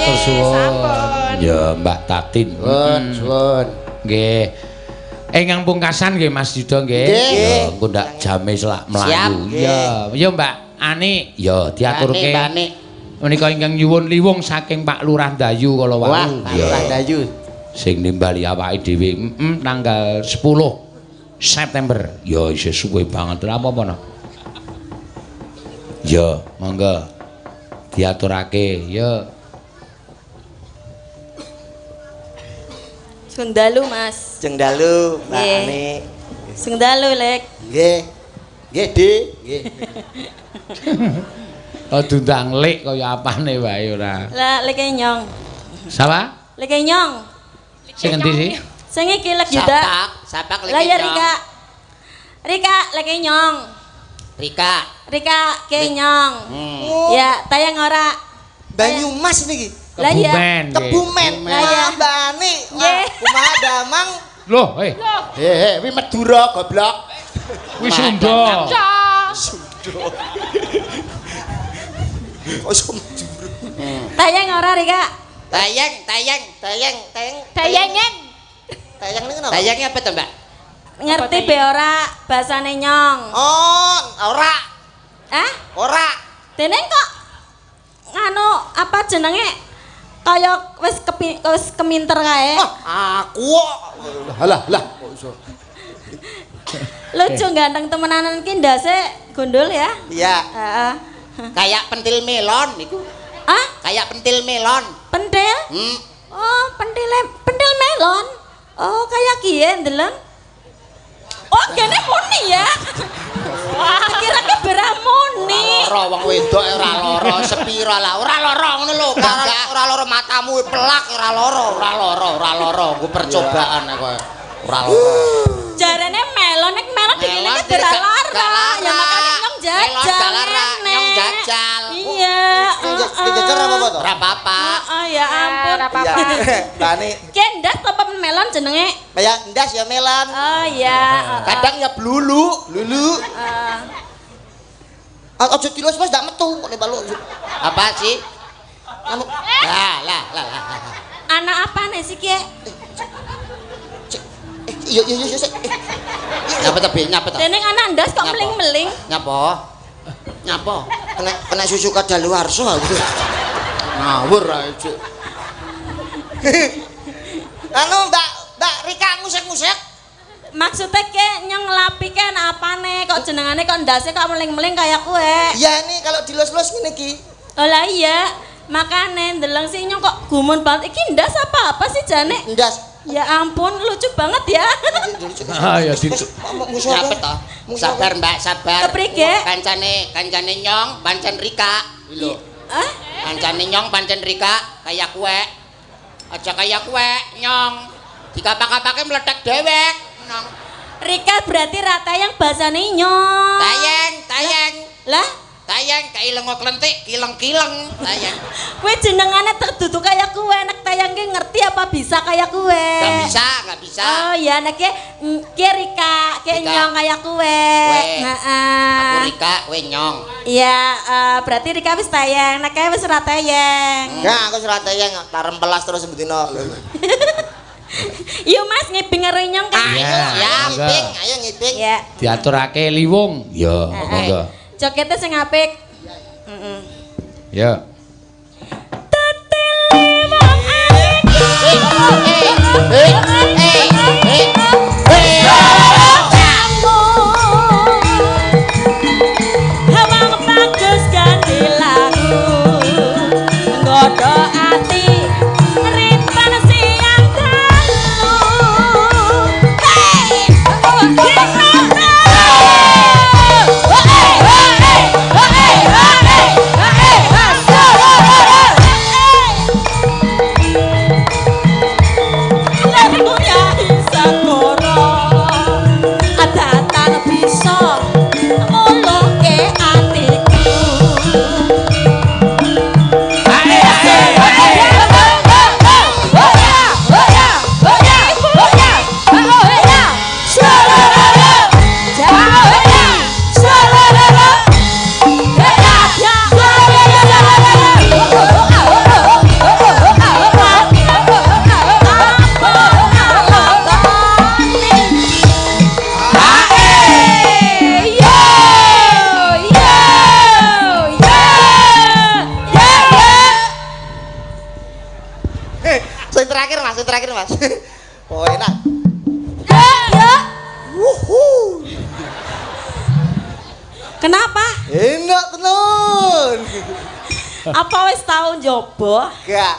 matur suwun. sampun. Ya Mbak Tatin. Suwun. Nggih. Ingkang pungkasan nggih Mas Yuda nggih. Ya engko ndak jame selak mlayu. Ya, ya Mbak Ani, ya diaturke. Mbak Ani. Menika ingkang nyuwun liwung saking Pak Lurah Dayu kala wau. Wah, Lurah Dayu. Sing nimbali awake dhewe tanggal 10 September. Ya isih suwe banget ora apa-apa no. Ya, monggo diaturake ya. Sing dalu Mas. Jeng dalu Mbak Nggih. Ani. Sing dalu Lek. Nggih. Nggih, Dik. Nggih. Oh dundang lek kaya apane wae ora. Lah Lek Nyong. Sapa? Lek Nyong. Sing endi sih? Sing iki Lek Yuda. Sapak Lah ya Rika. Rika Lek Nyong. Rika Kenyong. Ya, tayang ora. Banyumas niki. Lah ya. Kebumen. Kebumen. Lah ya. Mbak Ani. Nggih. Kumaha damang. Loh, Wi Madura goblok. wis Sunda. Kok Sunda. Tayang ora Rika. Tayang. Tayangen. Tayang niku napa? Tayangnya apa tuh, Mbak? Ngerti be ora basane Nyong. Oh, ora. Hah? Ora. Dene kok nganu apa jenenge kaya wis keminter kae. Aku kok. Lah. Lucu ganteng temenanan ki ndase gondol ya. Iya. Heeh. Kayak pentil melon niku. Ah, Kayak pentil melon. pentil? Oh, pentil melon. Oh, kayak kie ndeleng. Oh, kene muni ya. Wah, kira ke beramuni. Lara wong wedok ora lara, sepira lah. Ora lara ngono lho, ora lara matamu pelak ora lara. Ku percobaan kowe. Ora lara. Jarene melon nek melon dikene ora lara. Ya makane nyong jajal. Melon gak lara, Nenek. nyong jajal. Iya. Dijejer apa to? Ora apa-apa. Oh, ya ampun. Ora apa-apa. Mbak Ani. Kendas apa melon jenenge? Kayak ndas ya melon. Oh iya. Kadang ya blulu. Lulu. Aja dilus Mas ndak metu kok nek baluk. Apa sih? Lah. Anak apa nih sih kie? Iya. Nyapa to, Bi? Nyapa to? Dene anak ndas kok Nyapa? meling-meling. Nyapa? Kena susu kadaluwarsa aku. Ngawur ae, Cuk. Anu Mbak Rika musik-musik. Maksudnya ke nyong ngelapi ke apa nih? Kok jenengane kok ndasnya kok meling-meling kayak kue? Iya nih kalau dilus-lus ngene iki. Oh lah iya. Makane ndeleng sih nyong kok gumun banget. Iki ndas apa sih jane? Ndas. Ya ampun, lucu banget ya. Ah ya ditu. Nyapa to? Sabar, Mbak, sabar. Keprige? Kancane Nyong, pancen Rika. Lho. Hah? Kancane Nyong pancen Rika kayak kue. Aja kayak kue, Nyong. Dikapak-kapake meledak dewek. Nyong. Rika berarti rata yang bahasane nyong. Tayang. Lah, Tayang kaileng klentik, kileng-kileng. Tayang. kue jenengane terdudu kayak kue. Nek tayang ki ngerti apa bisa kayak kue? Gak bisa. Oh iya, nek ki Rika, ki Rika. nyong kayak kue. Aku Rika, kowe Nyong. Iya, berarti Rika wis tayang, nek wis ora tayang. Nah, aku surat tayang tak rempelas terus sebutino. Iya Mas, ngibing karo nyong kan. Ayo ngiping. Ya. Diaturake liwung. Ya, monggo. Jokete sing apik. Heeh. Ya. Hey! Sing terakhir Mas. Oh, enak. Ya. Wuhu. Kenapa? Enak tenan. Apa wis tau njoba? Gak.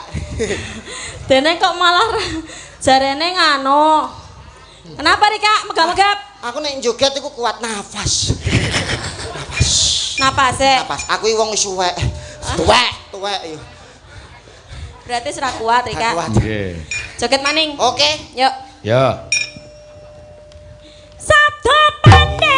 Dene kok malah jarene ngano. Kenapa Rika? Megap-megap. Aku nek joget iku kuat nafas. Napas. Aku iki wong wis suwek. Tuwek yo. Berarti ora kuat Rika. Nggih. Joget maning. Oke. Yuk. Yo. Sabda pandai.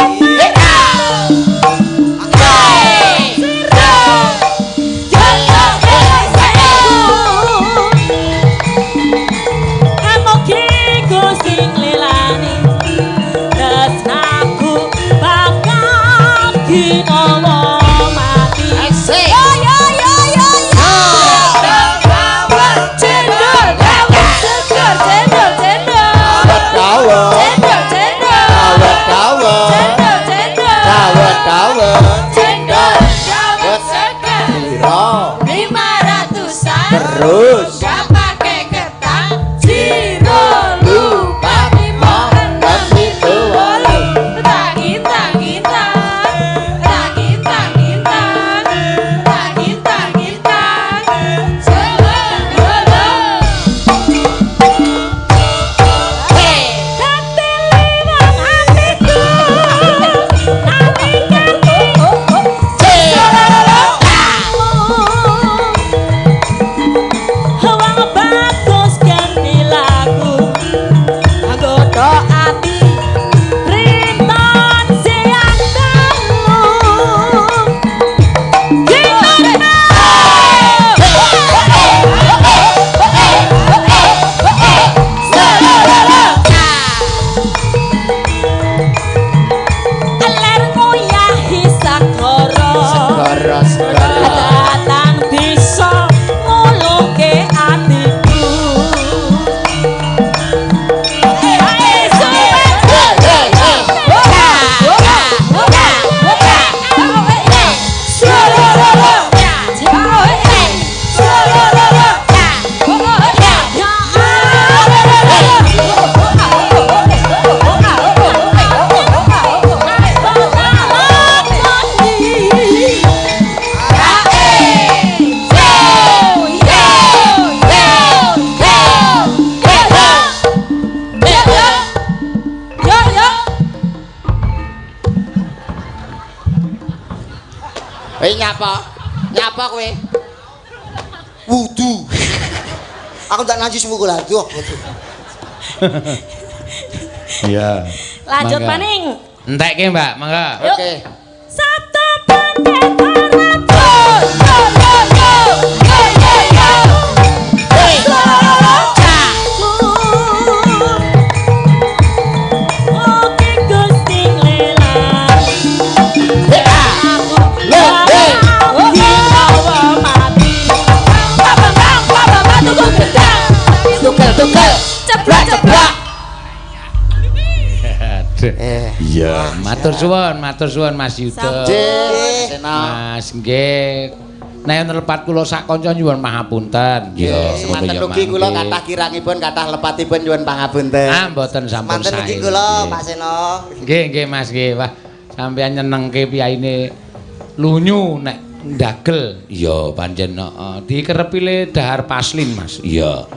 Terus Gak pakai ketan, zero lupa dimohon demi tuwolu. Tagintang, Nyapa kowe? Wudu. Aku tak najis mukul aduh. Iya. Lanjut maning. Entekke, Mbak, mangga. Oke. Satu pendet Iya, matur suwun Mas Yuda. Mas nggih. Nek nelepat kula sak kanca nyuwun pangapunten. Nggih, semanten ugi kula kathah kirangipun kathah lepatipun nyuwun pangapunten. Ah, mboten sampun sae. Manten ugi kula Pak Seno. Nggih, mas nggih. Wah, sampeyan nyenengke piyaine lunyu nek ndagel. Iya, pancen heeh. Dikerepi le dahar paslin, Mas. Iya.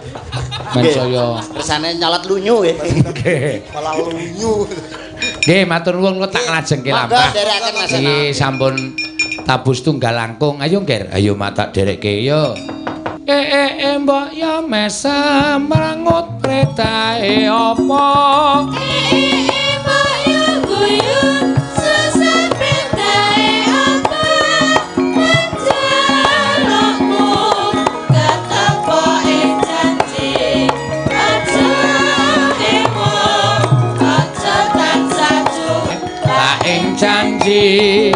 Men saya Kersane nyolot lunyu nggih. nggih. Malah lunyu. Nggih, matur nuwun kula tak ngajengke lampah. Monggo derekaken Mas Seno. Iki sampun tabus tunggal langkung. Ayo, Nger. Ayo matak derekke yo. Mbok ya mesem merangut pretae apa? Mbok ya guyun susah pretae apa? Jalukmu ketepo ing janji, aja emo, aja tansah Tak ing janji.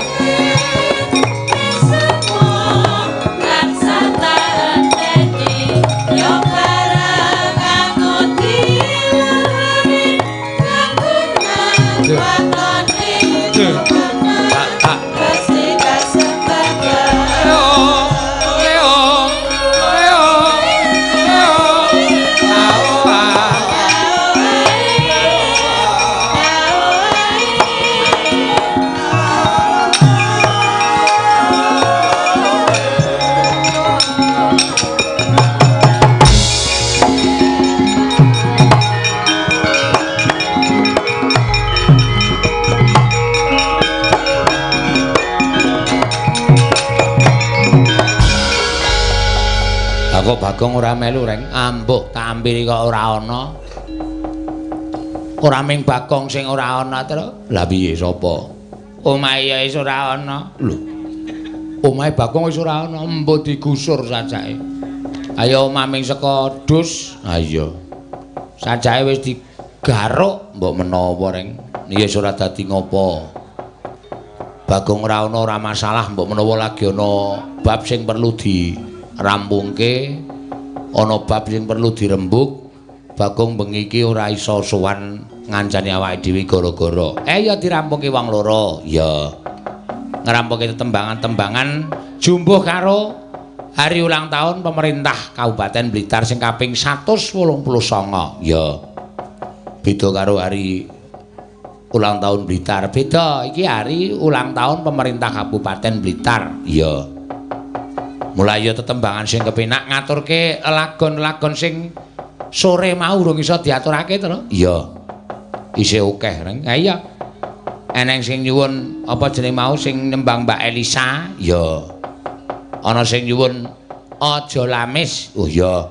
Kok Bagong ora melu reng? Ambuh tak ampiri kok ora ana. Ora ming Bagong sing ora ana to. Lah piye sapa? Omahe ya wis ora ana. Lho. Omahe Bagong wis ora ana, embuh digusur sajake. Ayo omah ming saka dus. Ha iya. Sajake wis digaruk mbok menawa reng. Ya wis ora dadi ngopo. Bagong ora ana ora masalah mbok menawa lagi ana bab sing perlu dirampungke, ana bab sing perlu dirembuk. Bagong bengi iki ora iso sowan ngancani awake dhewe gara-gara. Ya dirampungke wong loro. Ya. Ngerampungke tembangan-tembangan jumbuh karo hari ulang tahun pemerintah Kabupaten Blitar sing kaping 189. Ya. Beda karo hari ulang tahun Blitar. Beda, iki hari ulang tahun pemerintah Kabupaten Blitar. Ya. Mulai ya tetembangan sing kepenak ngaturke lagon-lagon sing sore mau urung iso diaturake to. Iya. Isih akeh, Reng. Ha iya. Eneng sing nyuwun apa jeneng mau sing nembang Mbak Elisa? Ya. Ana sing nyuwun aja lamis. Oh ya.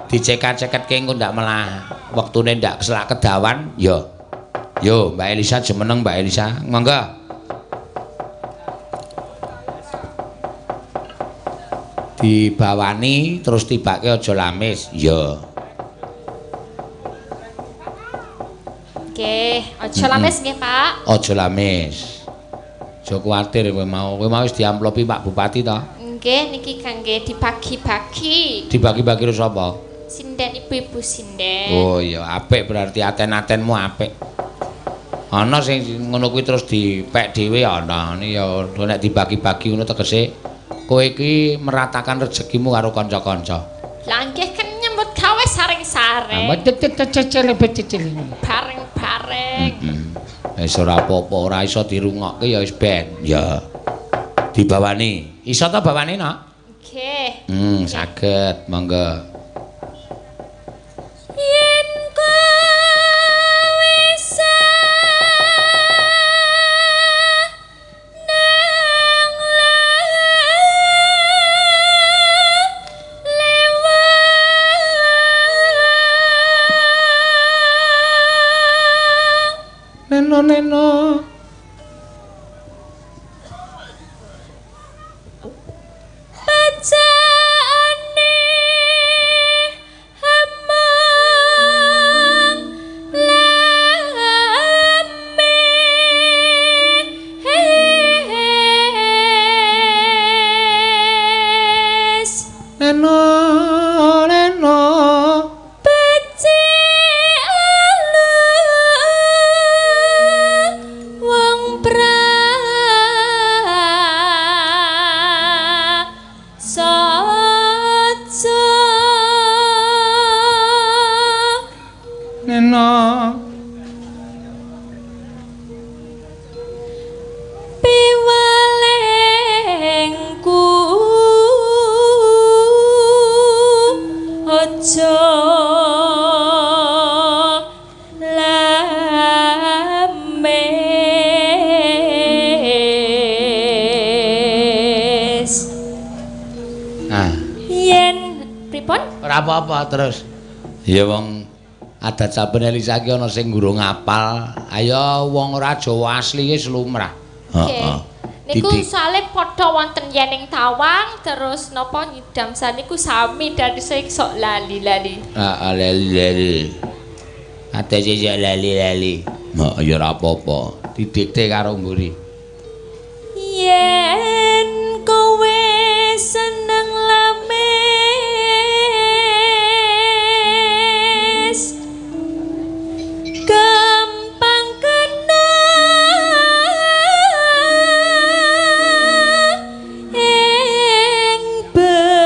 Diceket-ceketke engko ndak melah wektune ndak selak kedawan. Ya. Yo, Mbak Elisa jemeneng Mbak Elisa. Monggo. Dibawani terus tibake aja lamis. Ya. Nggih, aja lamis nggih, Pak. Aja lamis. Aja kuwatir kowe mau wis diamplopi Pak Bupati to? Nggih, niki kangge dibagi-bagi. Dibagi-bagi karo sapa? Sinden ibu-ibu sinden. Oh iya, apik berarti aten-atenmu apik. Ana sing ngono kuwi terus dipek dhewe ana. Ini ya nek dibagi-bagi ngono tegese kowe iki meratakan rezekimu karo kanca-kanca. Lah nggih kan nyambut gawe sareng-sareng. Bareng-bareng. Wis ora apa-apa, ora iso dirungokke ya wis ben. Ya. Dibawani. Iso ta bawani, Nak? Nggih. Saged, monggo. Yen kowe seneng Neno. Bacane among lames. Neno. Beci alu wong prasaja. Neno. Piwalengku aja lames. Yen pripun? Ora apa-apa terus. Ya wong adat saben Elisa iki ana sing gurung apal. Ayo wong ora Jawa asli wis lumrah. Nggih. Niku soalé padha wonten yening tawang terus napa nyidam saniku sami dari sing sok lali-lali. Lali-lali. Ate sing lali-lali. Ya ora apa-apa. Didikte karo mburi. Yen kowe seneng lames gampang kena ing bebendu.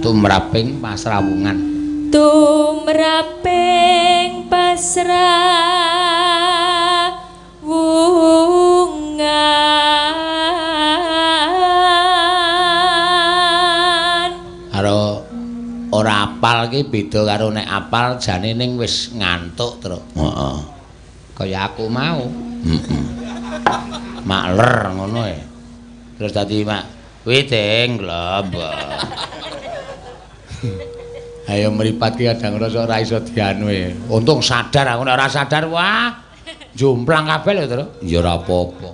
Tumraping pasrawungan. Tumraping pasrawungan. Karo ora apal ki beda karo nek apal jane ning wis ngantuk terus. Heeh. Kaya aku mau. Makler ngono e. Terus dadi mak witing globok. Ayo mripat ki kadang rasa ora iso dianu e. Untung sadar aku nek ora sadar wah jomplang kabeh lho, Tru. Ya ora apa-apa.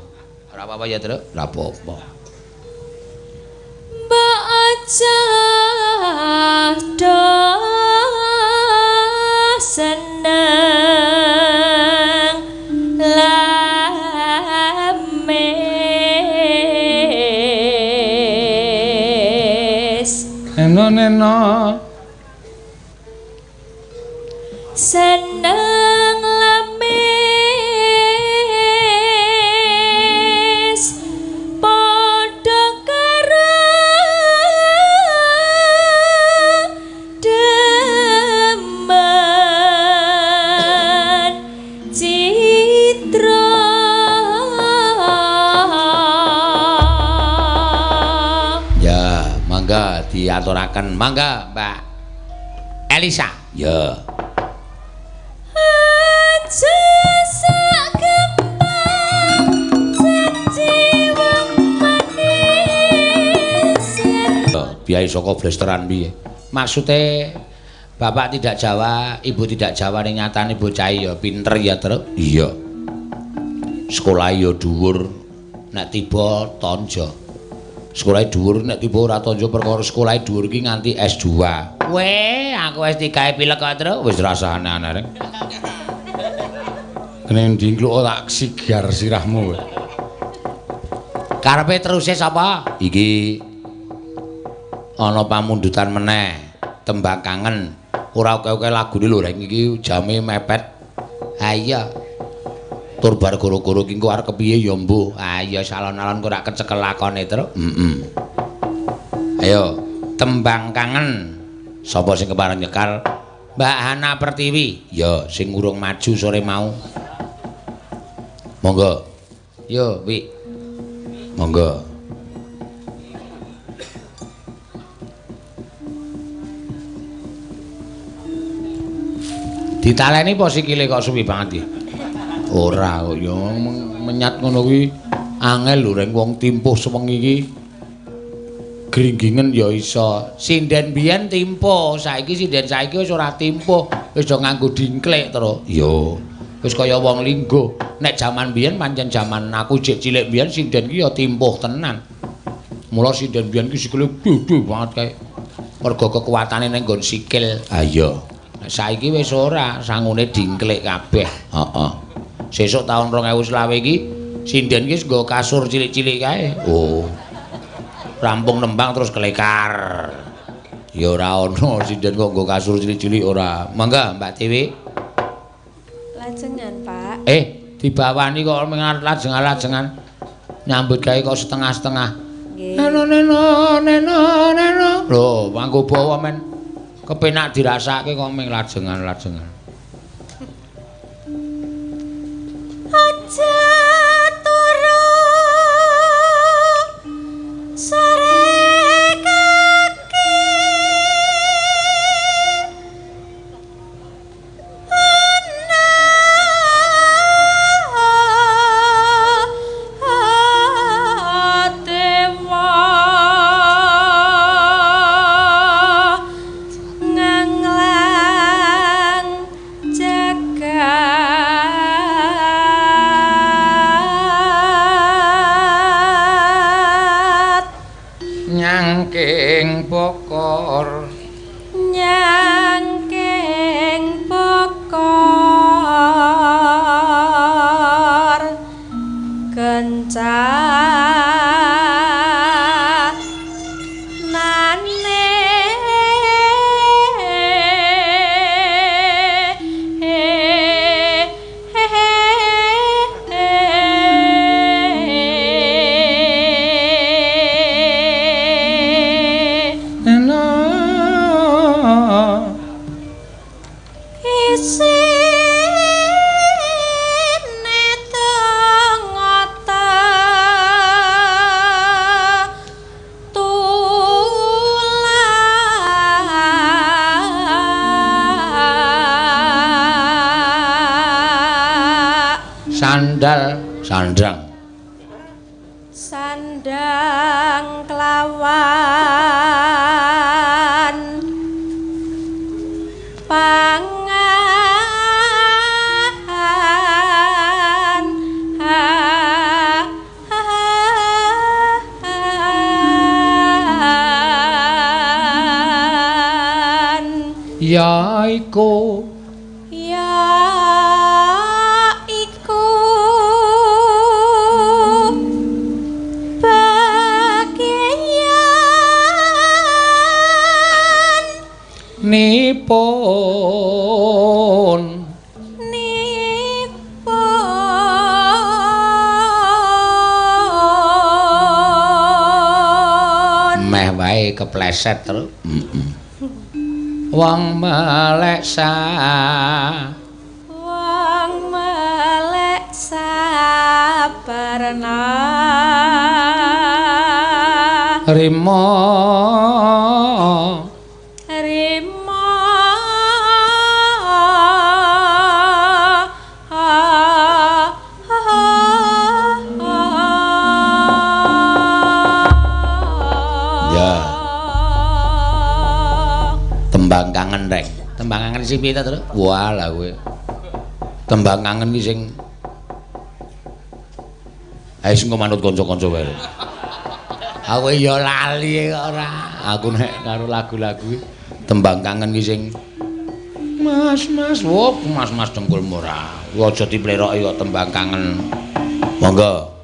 Ora apa-apa ya, Tru. Ora apa-apa. Mbak aja do seneng lames Neno seneng lames padha karo demen citra ya mangga diaturaken mangga Mbak Elisa ya aja sak gampang janji wong manis biaya saka blesteran piye maksude bapak tidak Jawa ibu tidak Jawa ning nyatane bocah ya pinter ya Truk iya sekolah ya dhuwur nek tiba tanja sekolah dhuwur nek tiba ora tanja perkara sekolah dhuwur ki nganti S2 weh aku S3 pilek kok Truk wis rasane aneh kene ndingkluk tak sigar sirahmu karepe terus sapa iki ana pamundutan meneh tembang kangen ora oke-oke lagune lho rek iki jame mepet ha iya tur bar goro-goro ki engko arep kepiye ya mbuh ha iya salon-alon kok ora kecekel lakone Truk ayo tembang kangen sapa sing kepareng nyekal Mbak Hana Pertiwi ya sing urung maju sore mau monggo yo Wi monggo ditaleni apa sikile kok suwi banget iki ora kok yo menyat ngono kuwi angel lho reng wong timpuh sewengi iki gringgingen ya iso sinden biyen timpuh saiki sinden saiki wis ora timpuh wis do nganggo dingklek terus yo wis kaya wong linggo nek jaman biyen pancen jaman aku jek cilik biyen sinden ki ya timpuh tenan mula sinden biyen ki sikile gedhe banget kae mergo kekuatane ning nggon sikil ha iya saiki wis ora sangune dingklek kabeh heeh sesuk taun 2020 iki sinden ki nggo kasur cilik-cilik kae oh rampung nembang terus kelekar ya ora ono sinden kok nggo kasur cilik-cilik ora mangga Mbak Tiwi Lajengan, Pak. Dibawani kok lajengan-lajengan nyambut gawe kok setengah-setengah. Nggih. Neno. Lho, mangko bawa men kepenak dirasake kok ming lajengan-lajengan. aja turu sore kaki Nyangking pokor nyangking pokor kencat nane Neno Sandal, sandrang. Sandang kelawan pangan yaiku nipun meh wae kepleset terus wong melek sabarna rimo tembang kangen rek tembang kangen sing piye to walah kowe tembang kangen iki sing ae sing manut kanca-kanca wae aku ya lali kok ora aku nek karo lagu-lagu tembang kangen iki sing mas dengkulmu ora aja dipleroki kok tembang kangen monggo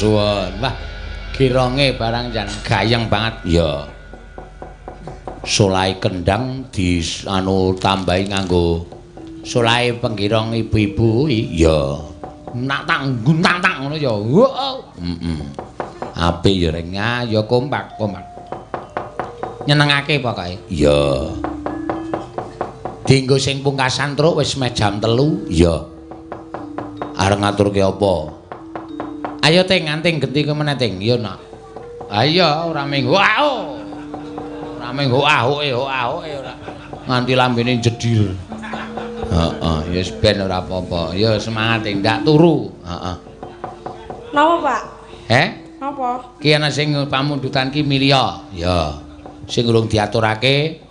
suwun. Wah, gironge barang jan gayeng banget. Ya. Solahe kendang di tambahi nganggo solahe penggirong ibu-ibu ya. Nak tang ngono ya. Heeh. Apik ya reng ya kompak. Nyenengake pokoke. Ya. Dienggo sing pungkasan truk wis meh jam 3. Ya. Arep ngaturke apa? Ayo Ting, anting genti ke meneh Ting. Ya nak. Ayo ora minggu. Ora minggu ahoke ora. Nganti lambene jedir. Heeh, ya wis ben ora apa-apa. Ya semangat Ting, ndak turu. Heeh. Napa, Pak? Napa? Ki ana sing pamundutan ki milya. Ya. Sing urung diaturake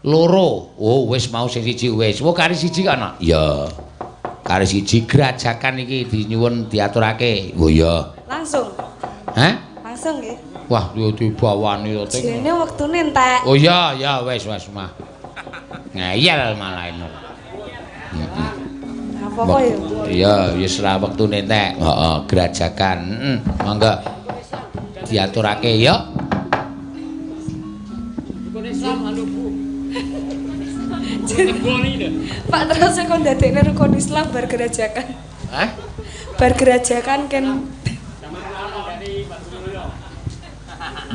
loro. Oh, wis mau sing siji wis. Wong kari siji kana? Ya. Kari siji grajakan iki dinyuwun diaturake. Oh ya. Langsung. Hah? Langsung nggih. Wah, yo dibawani to Ting. Jene wektune entek. Oh ya, wis mah. Ngeyel malah eno. Heeh. Apa kok ya? Iya, wis ra wektune entek. Heeh, grajakan. Monggo. Diaturake ya. Pak terus kok ndadekne rukun Islam bar gerajakan. Hah? Bar gerajakan kan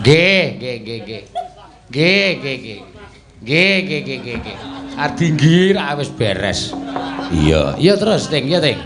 G. Adinggir wis beres. Iya terus Ting, ya Ting.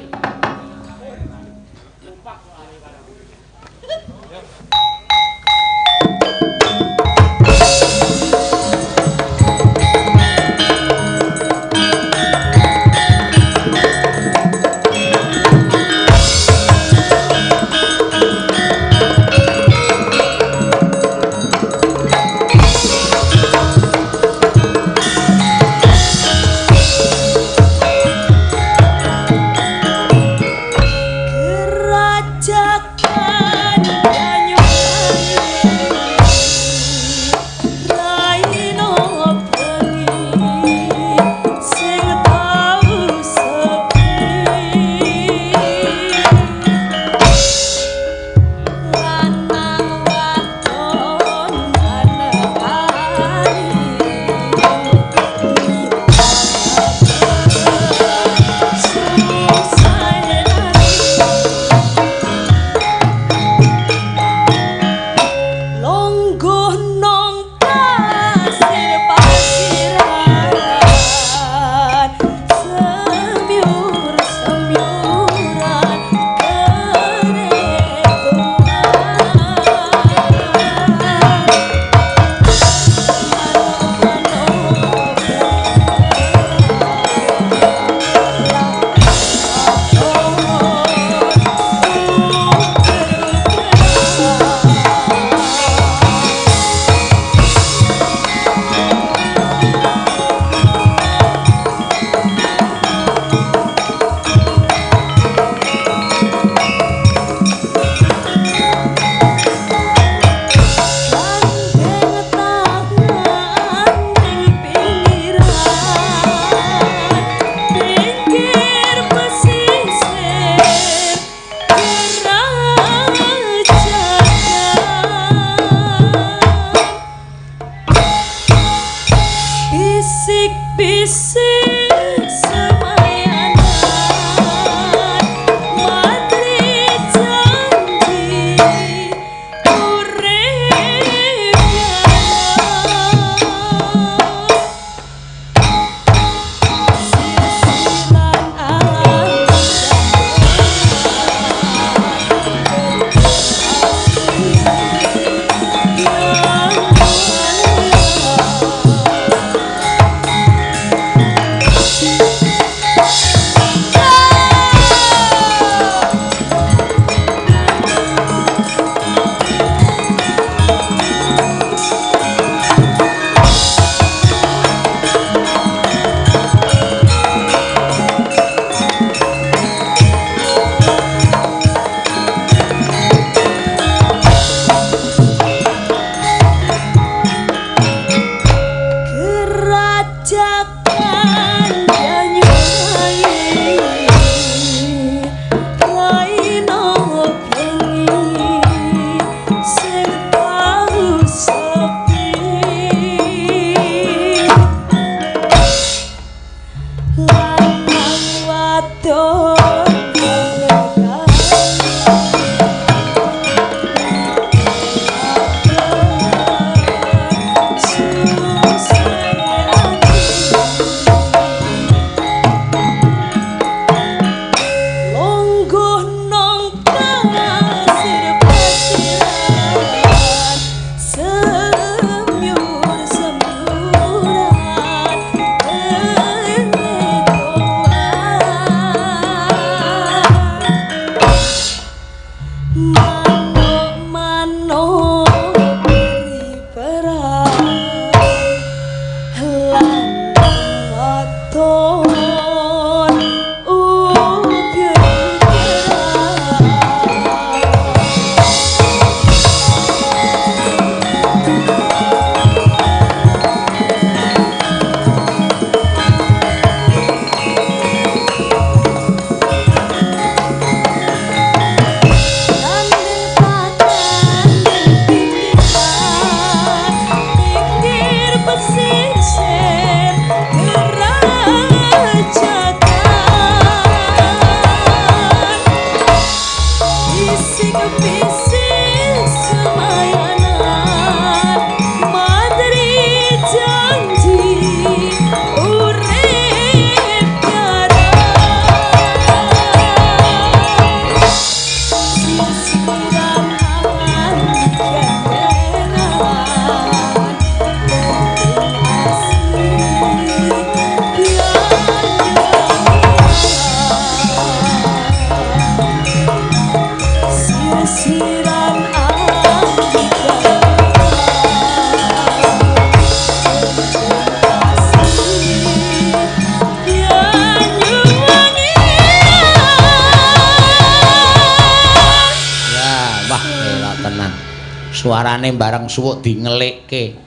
Suarane bareng suwuk dingelikke.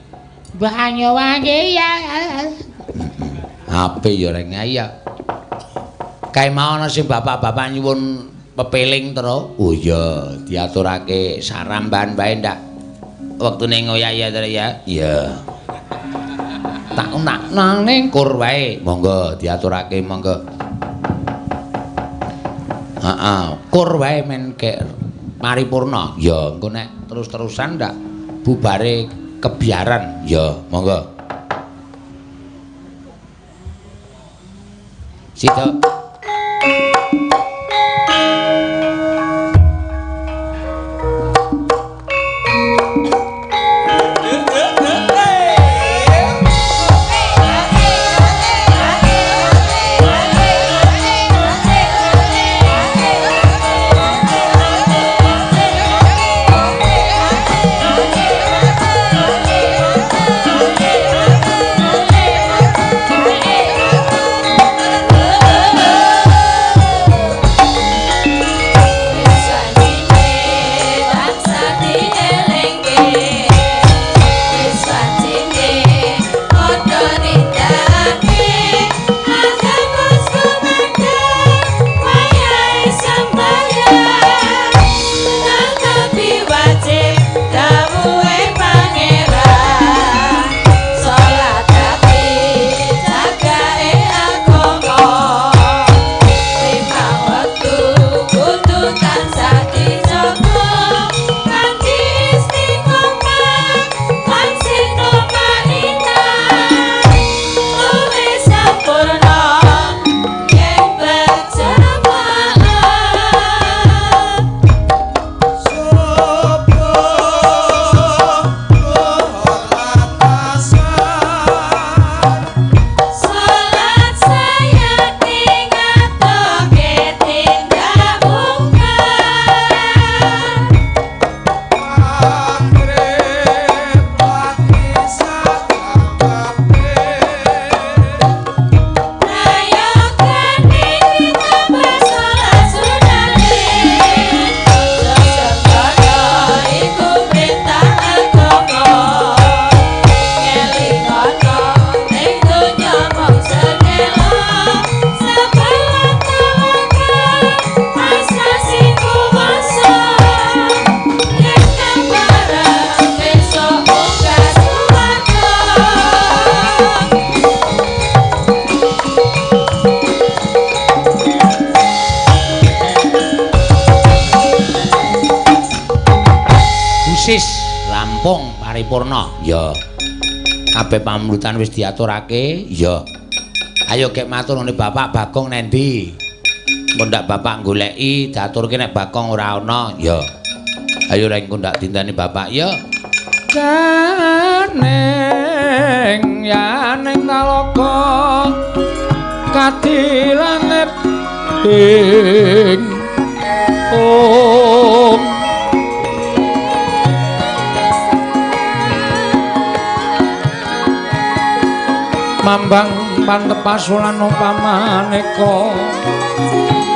Banyuwangi ya. Ape ya reng ya. Kae mau ana sing bapak-bapak nyuwun pepeling terus. Oh iya, diaturake saramban bae ndak. Wektune ngoyaya to ya. Iya. Tak nang ning kur wae. Monggo diaturake monggo. Heeh, kur wae men kek paripurna. Ya, engko nek terus-terusan ndak bubare kebiaran. Ya, monggo. Situ. Lampung paripurna. Ya. Kabeh pamrutan wis diaturake. Ya. Ayo kek matur ngene Bapak Bagong nendi? Mun ndak Bapak goleki diaturke nek Bagong ora ana. Ya. Ayo rek engko ndak dinteni Bapak ya. Kaneng yaneng nalaka kadilanep ing Mambang pantepasulan upamaneka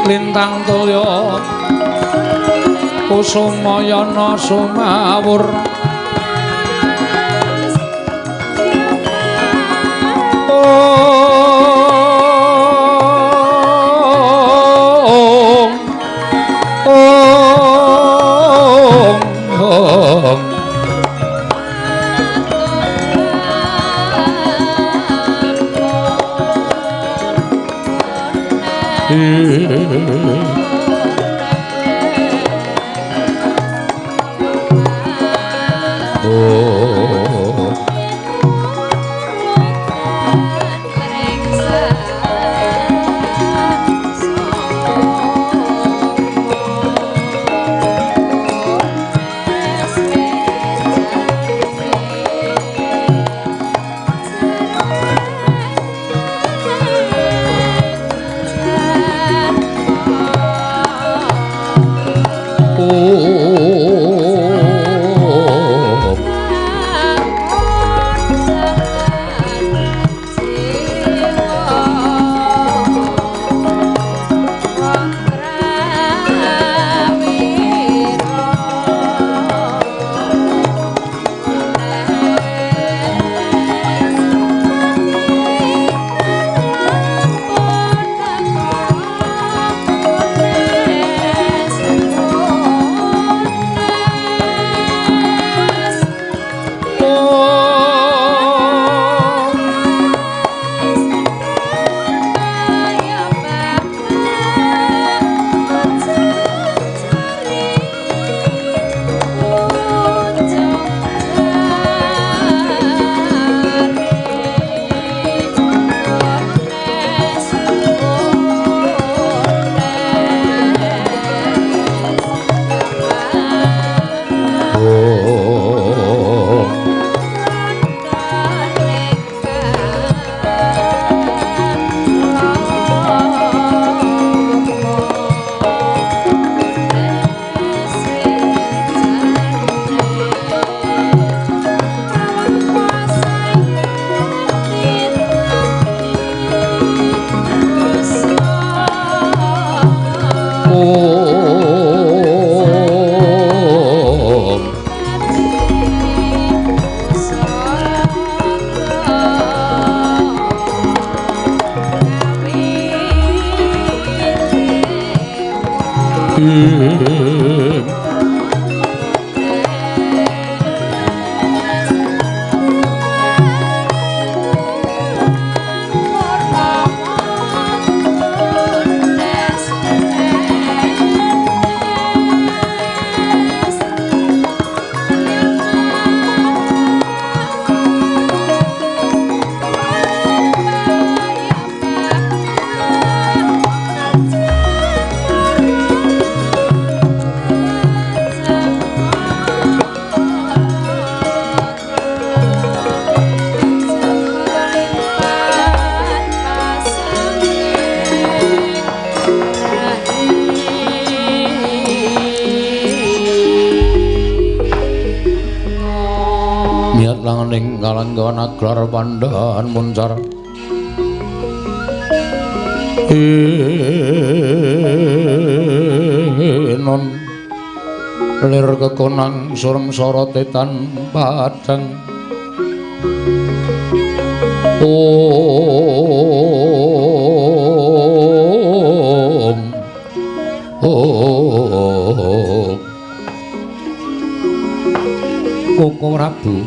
lintang tulya kusumayana sumawur Langening kalanggawan aglar pandhan muncar non lir kekonang surem sorotetan padang om Koko Prabu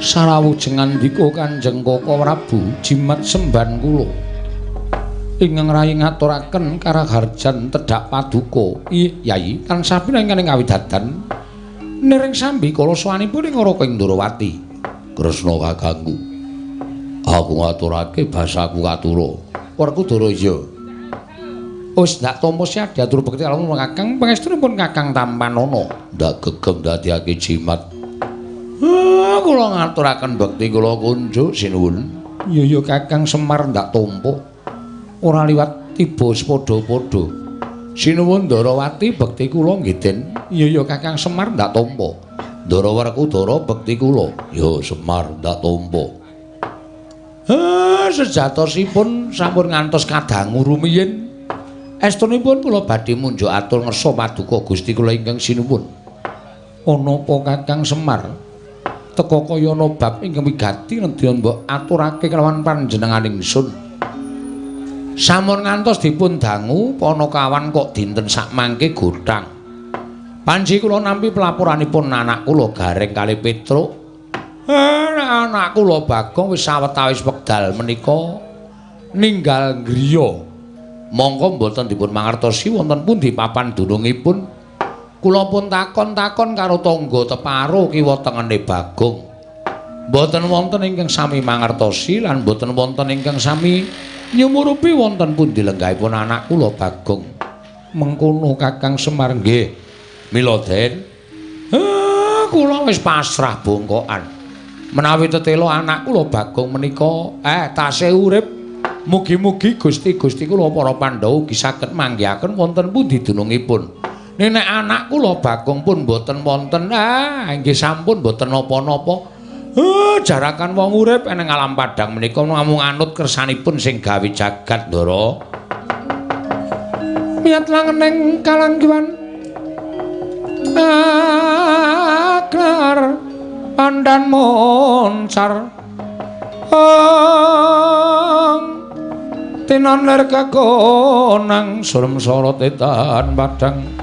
sarawujeng andika Kanjeng Koko Prabu jimat semban kula ingkang rayi ngaturaken karaharjan tedhak paduka Yai tansah pinanganing kawidadan nering sambi kala sawanipun ing Raka Indrawati Kresna kakangku aku ngaturake basaku katura Werkudara iya wis ndak tampa siadi atur bekti kalamun kakang pangestunipun kakang Tampanana ndak gegem dadiake jimat kula ngaturaken bekti kula kunjuk sinuwun. Ya Kakang Semar ndak tampa. Ora liwat tiba sepadha-padha. Sinuwun Ndarawati bekti kula nggih Den. Ya Kakang Semar ndak tampa. Ndara Werkudara bekti kula. Ya Semar ndak tampa. Sejatosipun sampun ngantos kadangu rumiyin. Estunipun kula badhe munjuk atur ngersa paduka Gusti kula ingkang sinuwun. Ana apa Kakang Semar? Teka kaya ana bab ingkang wigati nedya mbok aturake kelawan panjenenganing sun. Sampun ngantos dipun dangu Panakawan kok dinten sakmangke godhang. Panji kula nampi pelaporanipun anak kula Gareng kalih Petruk. Anak kula Bagong wis sawetawis wekdal menika ninggal griya. Monggo mboten dipun mangertosi wonten pundi papan dunungipun. Kula pun takon-takon karo tangga teparo kiwa tengene Bagong. Mboten wonten ingkang sami mangertosi lan mboten wonten ingkang sami nyumurupi wonten pundi lenggahipun anak kula Bagong. Mengkono Kakang Semar nggih. Mila Den. Kula wis pasrah bongkokan. Menawi tetela anak kula Bagong menika tasih urip, mugi-mugi Gusti-gusti kula para Pandhawa ugi saged manggihaken wonten pundi dunungipun. Nek anak kula Bagong pun mboten wonten, inggih sampun mboten napa-napa. Jarakan wong urip eneng alam padang menika namung anut kersanipun sing gawe jagat Ndara. Miat langeneng kalanggiwan aklar pandan moncar. Tinon lir kakonang surem sorotetan padang.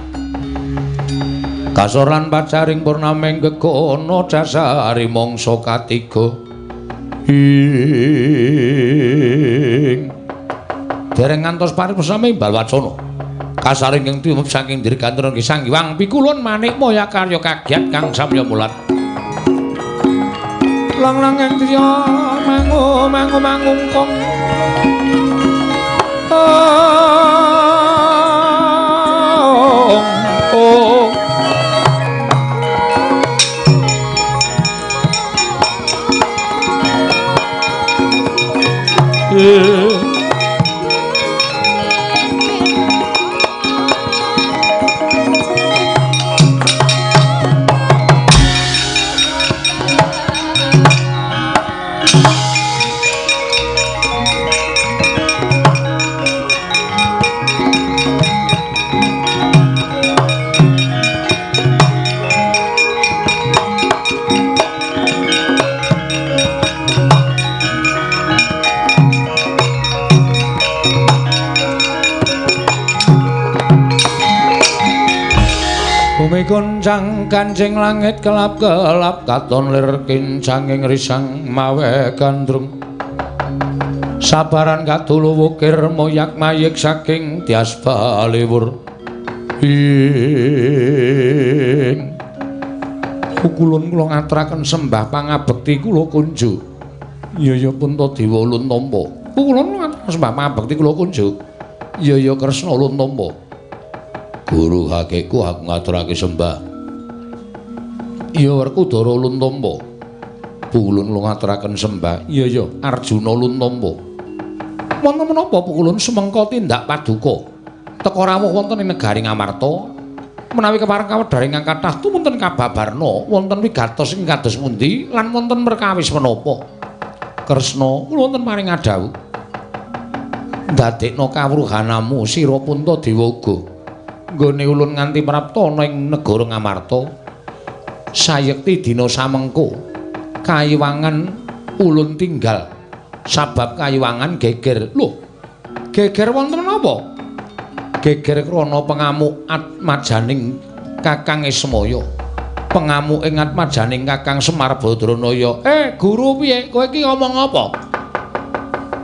Kasoran pacaring purnameng gegono dasari mangsa katiga. Dereng ngantos paripurna balwacana. Kasaring ing tumep saking dirgantara nggih Sang Hyang Pikulun manik moya karya kagiat kang samya mulat. Lang-lang ing triya mangungkong. Goncang kancing langit kelap-kelap katon lir kincanging risang mawe gandrung sabaran katulu wukir moyak mayik saking tias baliwur ing kulun kula ngaturaken sembah pangabekti kula kunjuk iya punta dewa ulun tampa kulun ngaturaken sembah pangabekti kula kunjuk iya kresna ulun tampa Guru hakeku aku ngaturake sembah. Iya Werkudara ulun tampa. Pukulun kula ngaturaken sembah. Iya Arjuna ulun tampa. Wonten menapa pukulun sumengka tindak paduka? Teka rawuh wonten ing negari Ngamarta. Menawi kepareng kawedharing ingkang kathah tumunten kababarna wonten wigatos ing kados pundi lan wonten perkawis menapa? Kresna kula wonten maring adhawuh. Ndadekno kawruhanamu sira Puntadewa uga. Nggone ulun nganti prapta ana ing negara Ngamarta sayekti dina samengko kayiwangan ulun tinggal sabab kayiwangan geger lho geger wonten menapa geger krana pengamuk atmajaning Kakang Ismaya pengamuk ing atmajaning Kakang Semar Badranaya guru piye kowe iki ngomong apa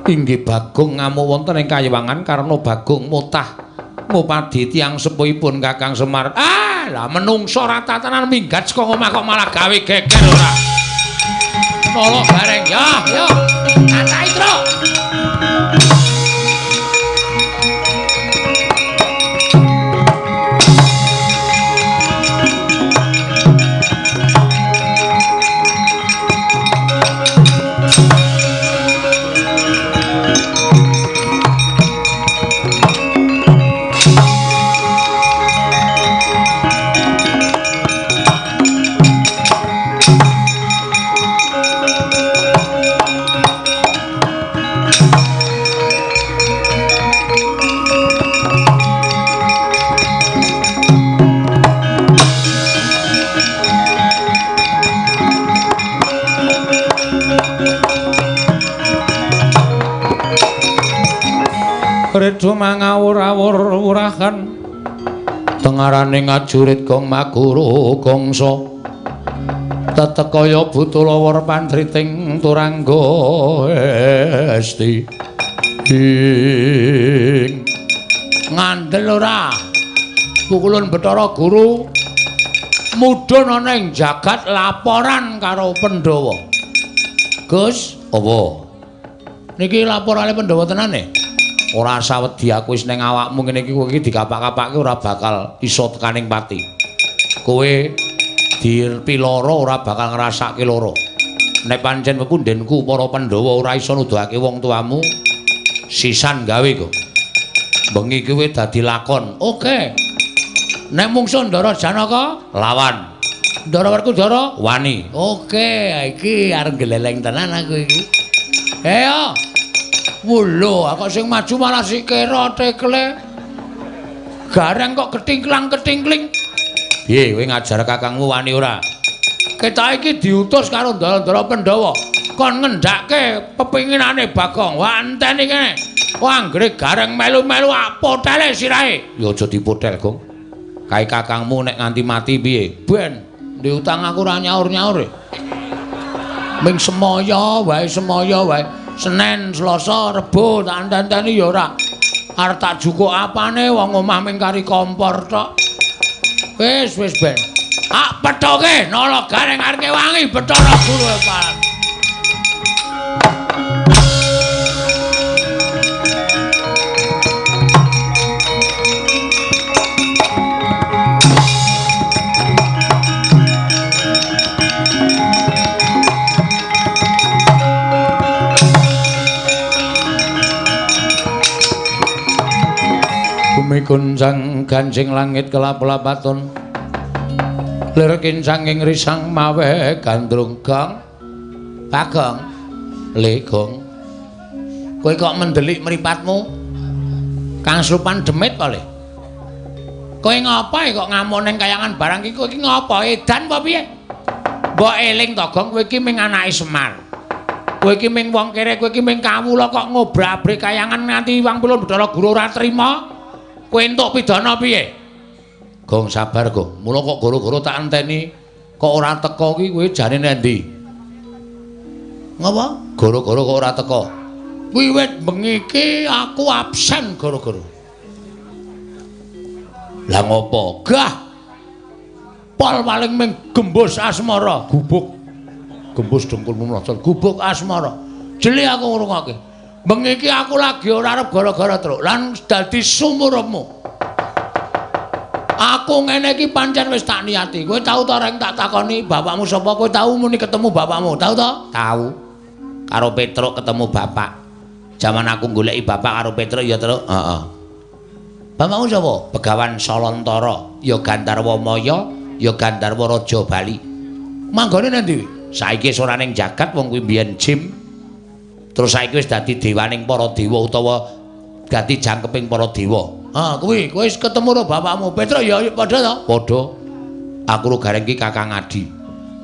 inggih Bagong ngamuk wonten ing kayiwangan karena Bagong mutah ngupadi tiyang sepuhipun Kakang Semar. Lah menungso ra tatanan minggat saka omah kok malah gawe geger ora. Nolok bareng yo. Katai tru. Redo mangawur-awur wurahan tengarane ngajurit gong maguru gongso tetekaya butulawur pantriting turangga esti ngandel ora pukulun Bathara Guru mudhun ana ing jagat laporan karo Pandhawa. Gus, apa? Niki laporane Pandhawa tenane? Ora sawedi aku wis ning awakmu ngene iki kowe iki dikapak-kapake ora bakal iso tekaning pati. Kowe dipiloro ora bakal ngrasake lara. Nek pancen pepundenku para Pandhawa ora iso nuduhake wong tuamu sisan gawe kok. Bengi kowe dadi lakon. Oke. Nek mungsuh Ndara Janaka lawan. Ndara Werkudara wani. Oke, iki arep geleleng tenan aku iki. Ayo. Wulo, kok sing maju malah sikira tekle. Gareng kok ketingklang-ketingkling. Piye kowe ngajar kakangmu wani ora? Ketok iki diutus karo Ndara Pandhawa kon ngendhake pepinginane Bagong. Wah enteni kene. Wah anggere gareng melu-melu potele sirahe. Ya aja dipotel, Gong. Kae kakangmu nek nganti mati piye? Ben, diutang aku ora nyaur-nyaur. Ming semaya wae. Senen, Selasa, Rebo tak andani ya ora. Arep tak jukuk apane wong omah ming kari kompor tok. Wis ben. Pethoke nala gareng arep wangi Bathara Guru Palang. Bumi kuncang ganjing langit kelap-lapaton lir kincang ing risang mawe gandrung Gong Bagong le Gong kowe kok mendelik mripatmu Kang Supan demit to le kowe ngapa kok ngamuk ning kayangan barang iki kowe iki ngapa edan apa piye mbok eling to Gong kowe iki ming anake Semar kowe iki ming wong kere kowe iki ming kawula kok ngobrak-abrik kayangan nganti Wang Bathara Guru ora trima kowe entuk pidana piye? Gong sabar, Gong. Mula kok gara-gara tak enteni kok ora teko ki kowe jane nendi? Ngapa? Gara-gara kok ora teko. Wiwit bengi iki aku absen gara-gara. Lah ngopo? Gah. Pol paling ming gembus asmara, gubuk. Gembus dengkulmu mlocot, gubuk asmara. Jeli aku ngrungokke. Bengi iki aku lagi ora arep gara-gara truk lan dadi sumurupmu. Aku ngene iki pancen wis tak niati. Kowe tau ta reng tak takoni bapakmu sapa? Kowe tau muni ketemu bapakmu? Tau ta? Tau. Karo Petruk ketemu bapak. Zaman aku goleki bapak karo Petruk ya, Truk. Heeh. Bapakmu sapa? Begawan Solontara, ya Gandarwa Maya, ya Gandarwa Raja Bali. Manggone nendi? Saiki wis ora ning jagat wong kuwi mbiyen jim. Terus saiki wis dadi dewaning para dewa utawa dadi jangkeping para dewa. Ah, kuwi kowe wis ketemu karo bapakmu. Petruk ya padha to? Padha. Aku ro Gareng ki Kakang Adi.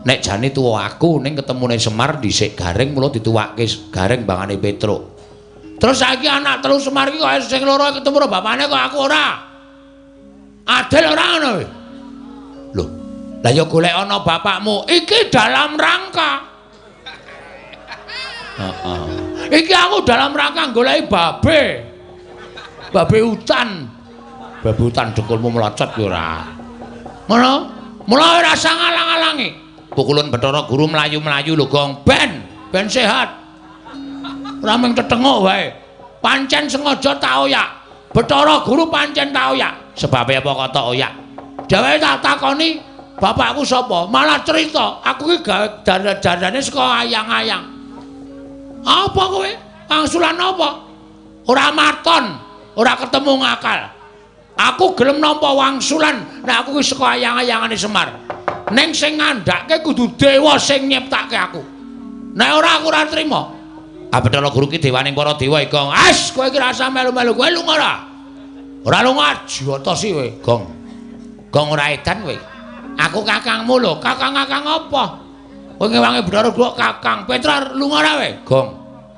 Nek jane tuwa aku ning ketemune Semar dhisik Gareng mula dituwake Gareng bangane Petruk. Terus saiki anak telu Semar iki kok sing loro ketemu karo bapakne kok aku ora. Adil ora ngono kowe. Lho, lah ya golek ana bapakmu iki dalam rangka. Heeh. Iki aku dalam rangka goleki babe. Babe hutan. Babe hutan dengkulmu mlocot ki ora. Ngono? Mula ora usah ngalang-alangi. Pukulun Bathara Guru mlayu-mlayu lho, Gong. Ben sehat. Ora mung tetenguk wae. Pancen sengaja tak oyak. Bathara Guru pancen tak oyak. Sebabe apa kok tak oyak? Dheweke tak takoni, bapakku sapa? Malah cerita, aku ki gawe dandane saka ayang-ayang. Apa kowe? Angsulan apa? Ora maton, ora ketemu ngakal. Aku gelem nampa wangsulan nek aku ki saka ayang-ayangane Semar. Ning sing ngandhake kudu dewa sing nyiptake aku. Nek ora aku ora trima. Bathara Guru ki dewaning para dewa iki, Gong. As, kowe iki rasa melu-melu, kowe lunga ora? Ora lunga, jotosi kowe, Gong. Gong ora edan kowe. Aku kakangmu lho, kakang-kakang apa? Kowe ngewangi Bathara Guru kakang. Petra lunga ora kowe, Gong?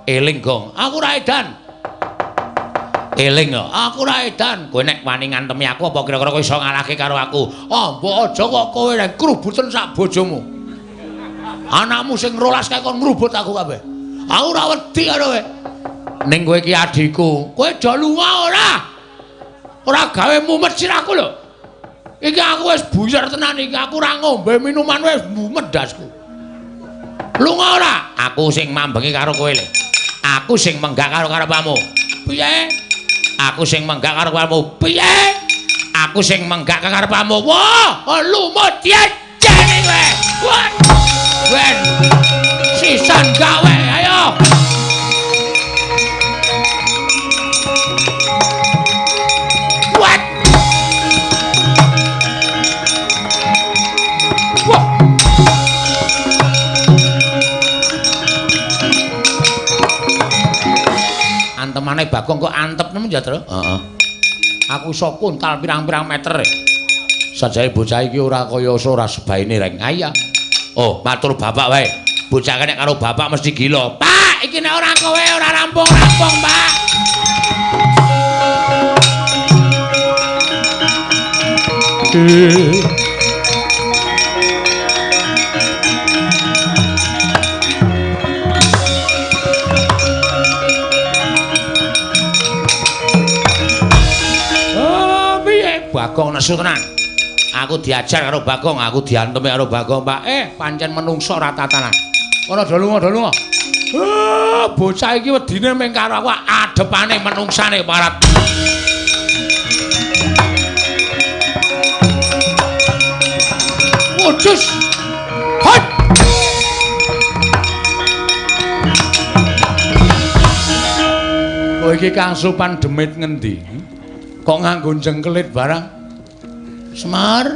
Eling, Gong. Aku ora edan. Eling lho, aku ora edan. Kowe nek wani ngantemi aku apa kira-kira kowe iso ngalahke karo aku? Oh, mbok aja kok kowe nek krubuten sak bojomu. Anakmu sing 12 kae kon ngrubut aku kabeh. Aku ora wedi karo kowe. Ning kowe iki adhiku, kowe aja lunga ora. Ora gawe mumet sirahku lho. Iki aku wis buyar tenan iki, aku ora ngombe minuman wis mumet dasku. Lunga ora? Aku sing mambengi karo kowe lho. Aku sing menggak karo karepmu. Piye? Aku sing menggak karo karepmu. Piye? Aku sing menggak karepmu. Wah, lumut jene kowe. Wah. Ben. Sisan gawe, ayo. What? Wah. Antemane Bagong kok antep nemen ya, Tru? Heeh. Aku iso kuntal pirang-pirang meter. Sajane bocah iki ora kaya ora sebaine reng. Aya. Oh, matur bapak wae. Bocah nek karo bapak mesti gila. Pak, iki nek ora kowe ora rampung-rampung, Pak. Oh, piye? Bagong nesu tenan. Aku diajar karo Bagong, aku diantemi karo Bagong, Pak. Pancen menungso ora tatanan. Ora do lunga, do lunga. Bocah iki wedine mung karo aku adepane menungsane parat. Wujus. Hot. Kowe iki Kang Supan demit ngendi? Kok nganggo jengkelit barang? Semar,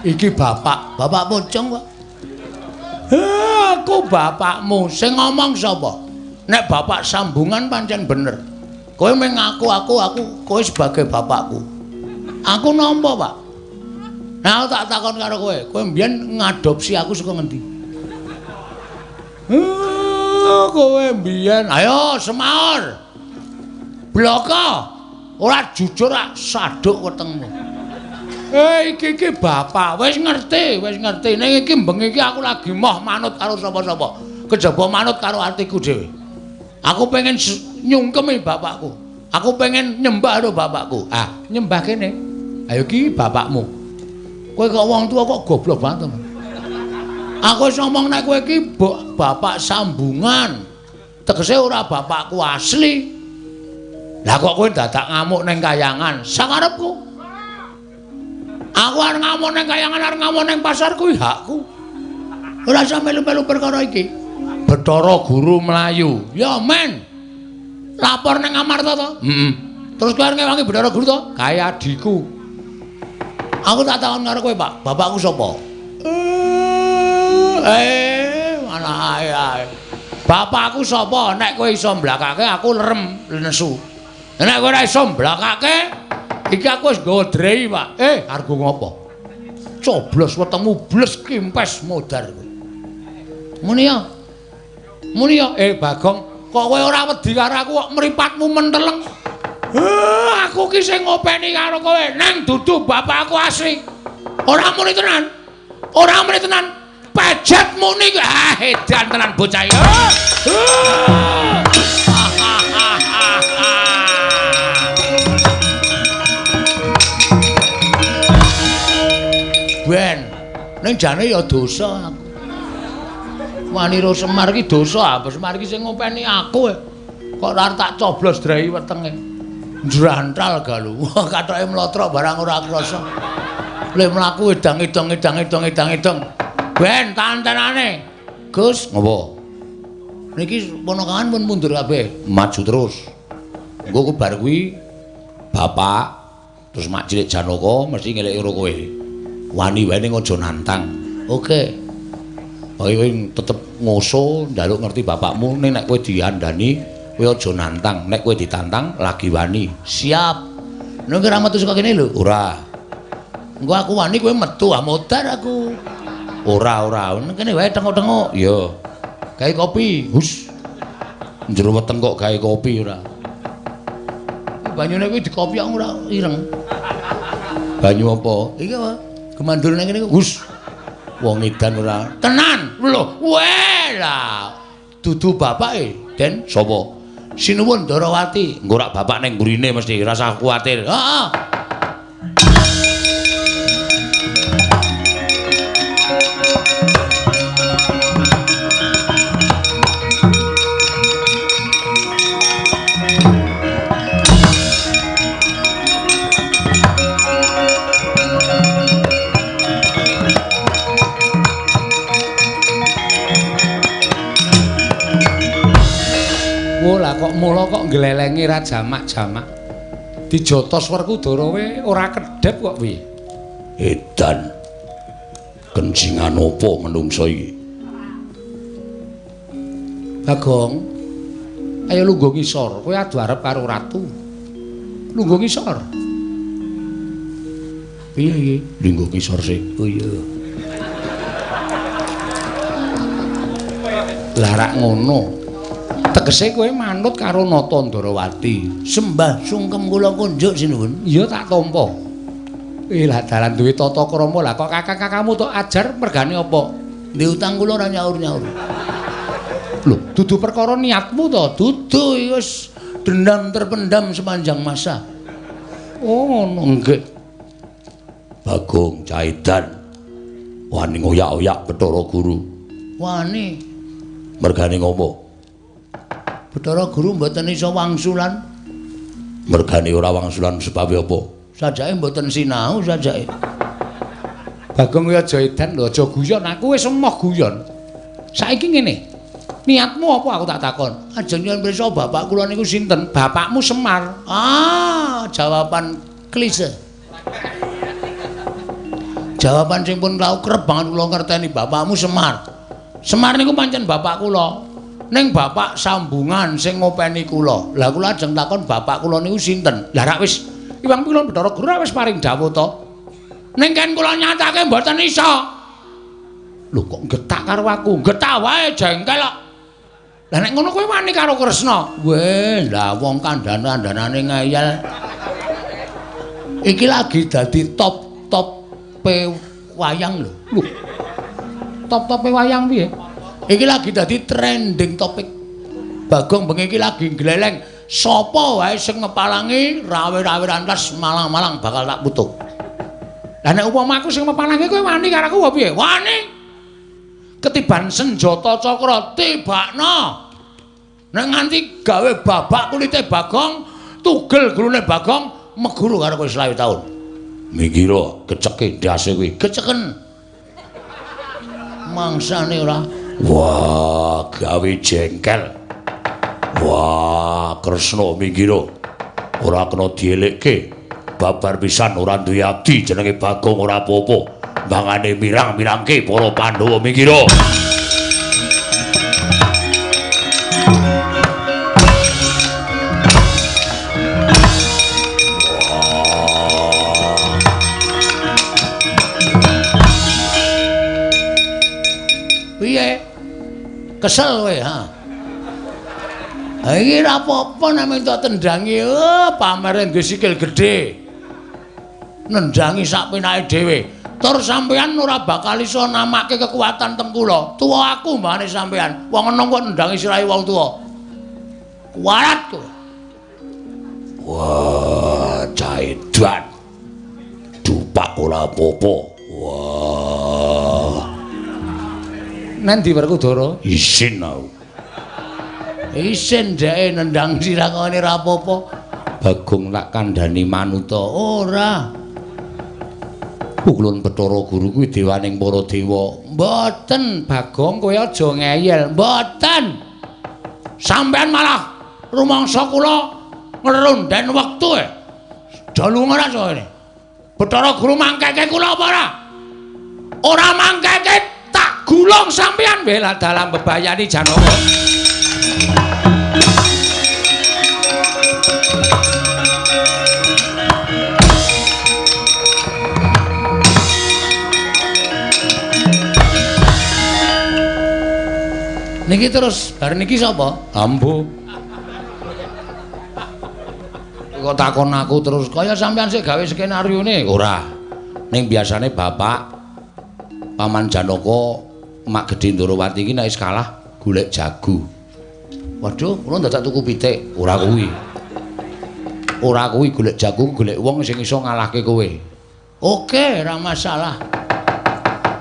iki bapak pocong kok. Aku bapakmu, sing ngomong sapa? Nek bapak sambungan pancen bener. Kowe mung aku, kowe sebagai bapakku. Aku nampa, Pak? Nah, tak takon karo kowe, kowe mbiyen ngadopsi aku saka ngendi? Kowe mbiyen, ayo Semar. Bloko. ora jujur ah saduk wetengmu. Iki bapak wis ngerti. Ning iki bengi iki aku lagi moh manut karo sapa-sapa. Kejaba manut karo atiku dhewe. Aku pengen nyungkemi bapakku. Aku pengen nyembah karo bapakku. Ah, nyembah kene. Ayo ki bapakmu. Kowe kok wong tuwa kok goblok banget. Aku wis ngomong nek kowe iki bapak sambungan. Tegese ora bapakku asli. Lah kok kowe dadak ngamuk ning kayangan sakarepku. Aku arep ngamuk ning kayangan, arep ngamuk ning pasar kuwi hakku. Ora usah melu-melu perkara iki. Bathara Guru Melayu. Ya men. Lapor ning Amarta to? Heeh. Terus kowe arep ngewangi Bathara Guru to? Kaya adikku. Aku tak takon karo kowe, Pak. Bapakku sapa? Mana ae. Bapakku sapa? Nek kowe iso mblakake aku lerem nesu. Nek kowe ora iso mblakake iki aku wis nggawa drei, Pak. Argo ngopo? Coblos wetengmu bles kimpes modar kowe. Muni ya. Bagong, kok kowe ora wedi karo aku kok mripatmu menteleng? Aku ki sing ngopeni karo kowe, nang dudu bapakku asli. Ora muni tenan. Pejet muni ki edan tenan bocah iki. Ben, ning jane ya dosa aku. Wani ro Semar ki dosa, apa Semar ki sing ngopeni aku. Kok ora tak coblos drai wetenge. Njrantal galu. Katoke mlotrok barang ora krasa. Le mlaku edang-edong. Ben tantenane. Gus, ngopo? Niki ponakan pun mundur kabeh, maju terus. Engko bar kuwi bapak terus mak cilik Janaka mesti ngeleki karo kowe. Wani wae ning aja nantang. Oke. Kowe tetep ngoso njaluk ngerti bapakmu ning nek kowe diandani kowe aja nantang. Nek kowe ditantang lagi wani. Siap. Nek ora metu saka kene lho. Ora. Engko aku wani kowe metu modar aku. Ora. Nek kene wae tengok-tengok. Iya. Gawe kopi. Hus. Njero weteng kok gawe kopi ora. Banyune kuwi dikopi aku ora ireng. Banyu apa? Iki apa? Kemandur nang kene. Hus. Wong edan ora. Tenan. Lho, weh lah. Dudu bapake, Den. Sapa? Sinuwun Darawati. Engko rak bapak ning mburine mesti rasa kuwatir. Heeh. Lah kok mula kok nglelengi ra jamak-jamak. Dijotos Werkudara we ora kedhep kok piye? Edan. Kencingan apa menungso iki? Bagong. Ayo lungguh ngisor, kowe adu arep karo ratu. Lungguh ngisor. Piye iki? Lungguh ngisor sik. Oh iya. Lah rak ngono. Tegese kowe manut karo Nata Ndarawati. Sembah sungkem kula kunjuk sinuwun. Iya tak tampa. Lah dalan duwe tata krama. Lah kok kakang-kakangmu tok ajar mergane apa? Ndek utang kula ora nyaur-nyaur. Lho, dudu perkara niatmu to? Dudu wis dendam terpendam sepanjang masa. Oh, ngono nggih. Bagong Caidan. Wani ngoyak-oyak Bathara Guru. Wani. Mergane ngopo? Bathara Guru mboten iso wangsulan. Mergane ora wangsulan sebab apa? Sajake mboten sinau sajake. Bagong ya aja edan lho, aja guyon. Aku wis emoh guyon. Saiki ngene. Niatmu apa aku tak takon? Ajeng nyuwun pirsa bapak kula niku sinten? Bapakmu Semar. Ah, jawaban klise. Jawaban sing pun tau kerep banget kula ngerteni bapakmu Semar. Semar niku pancen bapak kula. Ning bapak sambungan sing ngopeni kula. Lah kula ajeng takon bapak kula niku sinten? Lah rak wis Iwang Pilon Bathara Guru wis paring dawuh to. Ning kan kula nyatake mboten iso. Lho kok getak karo aku? Getak wae jengkel kok. Lah nek ngono kowe wani karo Kresna. Weh, lah wong kandhane-kandhanane ngeyel. Iki lagi dadi top wayang lho. Lho. Top wayang piye? Iki lagi dadi trending topik. Bagong bengi iki lagi gleleng. Sapa wae sing ngepalangi rawe-rawe rantas malang-malang bakal tak putuk. Lah nek upama aku sing ngepalangi kowe wani karo aku apa piye? Wani. Ketiban senjata cakra tibakno. Nek nganti gawe babak kulite Bagong, tugel gulune Bagong meguru karo kowe 20 taun. Mikira keceke ndase kuwi, keceken. Mangsane ora. Wah, gawe jengkel. Wah, Kresna mikira ora kena dielekke. Babar pisan ora duwe abdi jenenge Bagong ora apa-apa. Bangane mirang-mirangke para Pandhawa mikira. Piye? Kesel kowe, ha? Iki ora apa-apa nek entuk tendangi, pamere nggo sikil gedhe. Nendangi sak penake dhewe. Tur sampeyan ora bakal iso namake kekuatan tengkula. Tuwa aku mbane sampeyan. Wong enom kok nendangi sirahe wong tuwa. Kuwarat kowe. Wah, caedan. Dupak ora apa-apa. Wah. Nendi Werkudara? Isin aku. Isin dheke nendang sirangane ora apa-apa. Bagong tak kandhani manuta ora. Kulon Bathara Guru kuwi dewaning para dewa. Mboten, Bagong kowe aja ngeyel. Mboten. Sampeyan malah rumangsa kula ngeronden wektu e. Dalungan ora sone. Bathara Guru mangkeke kula apa ora? Ora mangkeke tak gulung sampeyan bela dalam bebayani Janaka. Niki terus bar niki sapa? Ambu. Kok takon aku terus kaya sampean sik gawe skenarione ora. Ning biasane bapak Paman Janaka Mak Gedhe Ndorowati iki nek wis kalah golek jago. Waduh, kula dadak tuku pitik, ora kuwi. Ora kuwi golek jago, golek wong sing iso ngalahke kowe. Oke, ora masalah.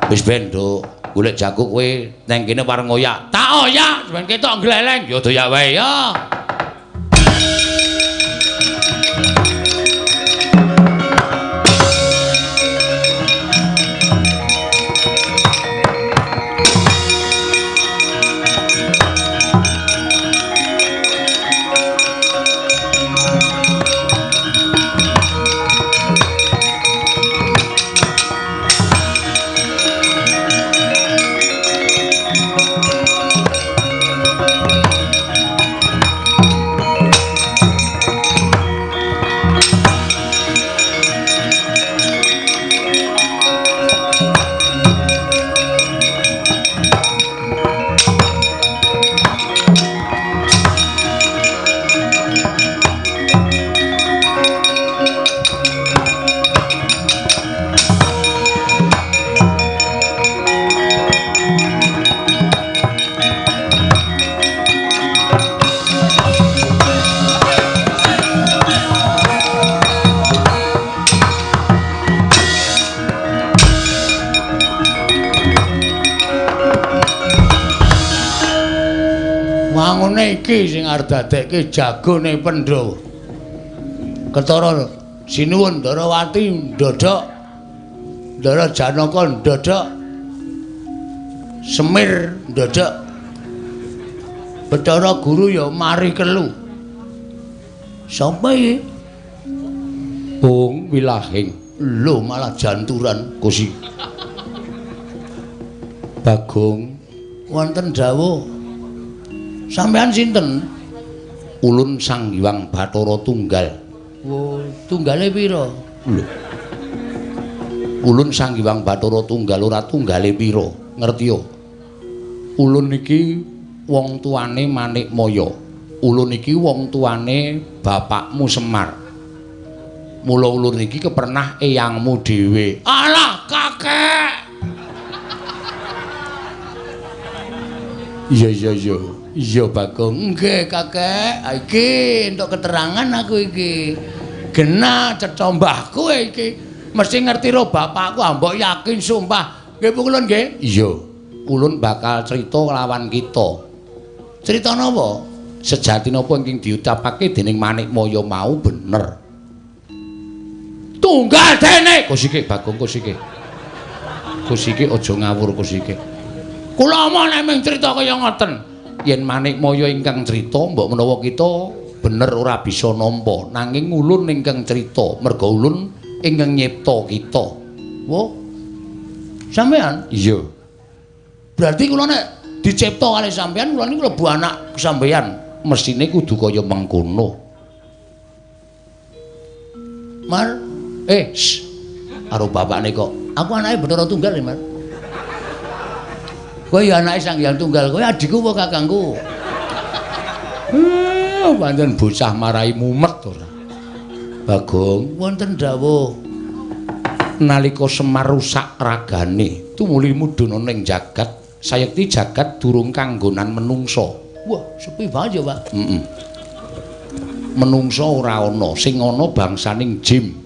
Wis ben, Nduk. Golek jago kowe nang kene wareng oyak. Tak oyak, ben ketok gleleng. Ya doyak wae ya. Wangune iki sing arep dadekke jagone Pandhawa. Ketara sinuwun Ndarawati ndodhok, Ndara Janaka ndodhok, Semir ndodhok. Bathara Guru ya mari kelu. Sapa iki? Bung Wilahing. Lho malah janturan Gusti. Bagong wonten dawuh sampean sinten? Ulun Sang Hyang Bathara Tunggal. Oh, tunggale pira? Lho. Ulun Sang Hyang Bathara Tunggal ora tunggale pira, ngerti yo? Ulun iki wong tuane Manikmaya. Ulun iki wong tuane bapakmu Semar. Mula ulun iki kepernah eyangmu dhewe. Alah, kakek. Iya. Iya, Bagong. Nggih, kakek. Iki entuk keterangan aku iki. Genah cetha mbahku iki. Mesti ngerti ro bapakku, mbok yakin sumpah. Nggih, Ulun nggih. Iya. Ulun bakal cerita lawan kita. Cerita napa? Sejati napa ingkang diucapake dening Manikmaya mau bener. Tunggal dene Kusike Bagong Kusike. Kusike aja ngawur Kusike. Kula omong nek mung crita kaya ngoten. Yen Manikmaya ingkang crita mbok menawa kita bener ora bisa nampa, nanging ulun ingkang crita, merga ulun ingkang nyipta kita. Wo. Sampean? Iya. Berarti kula nek dicipta kalih sampean, kula niku mlebu anak sampean. Mesine kudu kaya mengkono. Mar karo bapakne kok. Aku anake Bathara Tunggal, Mas. Kowe ya anake Sang Hyang Tunggal, kowe adikku apa kakangku? Pancen bocah marai mumet ora. Bagong, wonten dawuh nalika Semar rusak ragane, tumuli mudhun ning jagat, sayekti jagat durung kanggonan menungsa. Wah, sepi banget ya, Pak. Menungsa ora ana, sing ana bangsaning jin.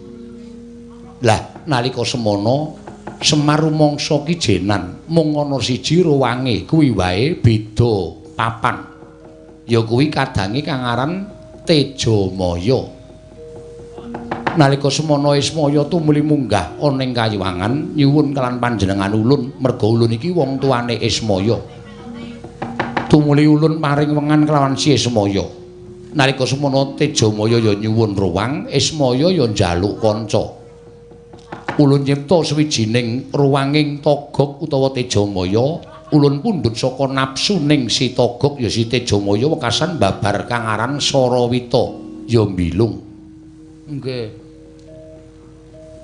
Lah nalika semono Semar rumangsa ki jenan mung ana siji ruwange kuwi wae beda papan ya kuwi kadange kang aran Tejamaya. Nalika semono Ismaya tumuli munggah ana ing kayuwangan nyuwun kelan panjenengan ulun merga ulun iki wong tuane Ismaya. Tumuli ulun paring wengan kelawan si Ismaya. Nalika semono Tejamaya ya nyuwun ruwang, Ismaya ya njaluk kanca. Ulun nyipta sawijining ruwanging togok utawa Tejamaya, ulun pundhut saka napsuning si togok ya si Tejamaya wekasan babar kang aran Sarawita ya mbilung. Nggih.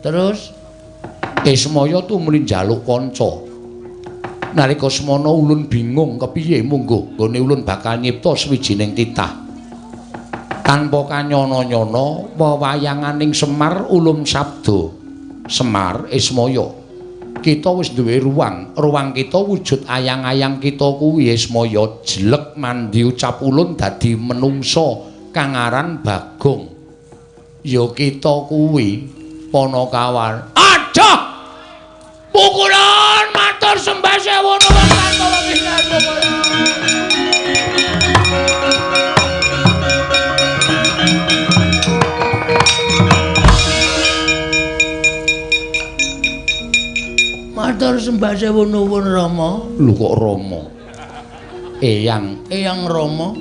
Terus Ismaya tumuli njaluk kanca. Nalika semana ulun bingung kepiye munggo gone ulun bakal nyipta sawijining titah. Tanpa kanyana-nyana wewayanganing Semar ulum sabda Semar Ismaya, kita wis duwe ruwang kita wujud ayang-ayang kita kuwi Ismaya jelek mandi ucap ulun dadi menungsa kang aran Bagong. Ya kita kuwi Panakawan. Aduh! Pukulan matur sembah sewu nuwun kantong matur sembah sewu nuwun Rama. Lho kok Rama? Eyang Rama.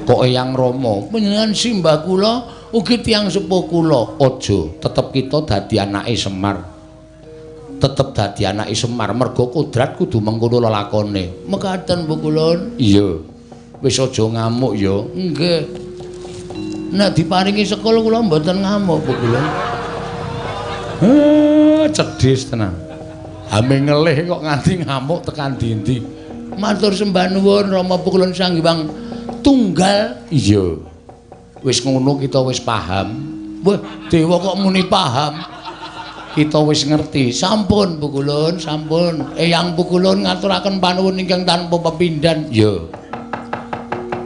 Kok Eyang Rama? Panjenengan simbah kula ugi tiyang sepuh kula. Aja, tetep kita dadi anake Semar. Tetep dadi anake Semar merga kodrat kudu mengkono lelakone. Mekaten Bu Kulon? Iya. Wis aja ngamuk ya. Nggih. Nek diparingi sekul kula mboten ngamuk Bu Kulon. Cedhis tenan. Ame ngelih kok nganti ngamuk tekan dindi. Matur sembah nuwun Rama Pukulun Sang Hyang Tunggal. Iya. Wis ngono kita wis paham. Wah, dewa kok muni paham. Kita wis ngerti. Sampun Pukulun, sampun. Eyang Pukulun ngaturaken panuwun ingkang tanpa pepindhan. Iya.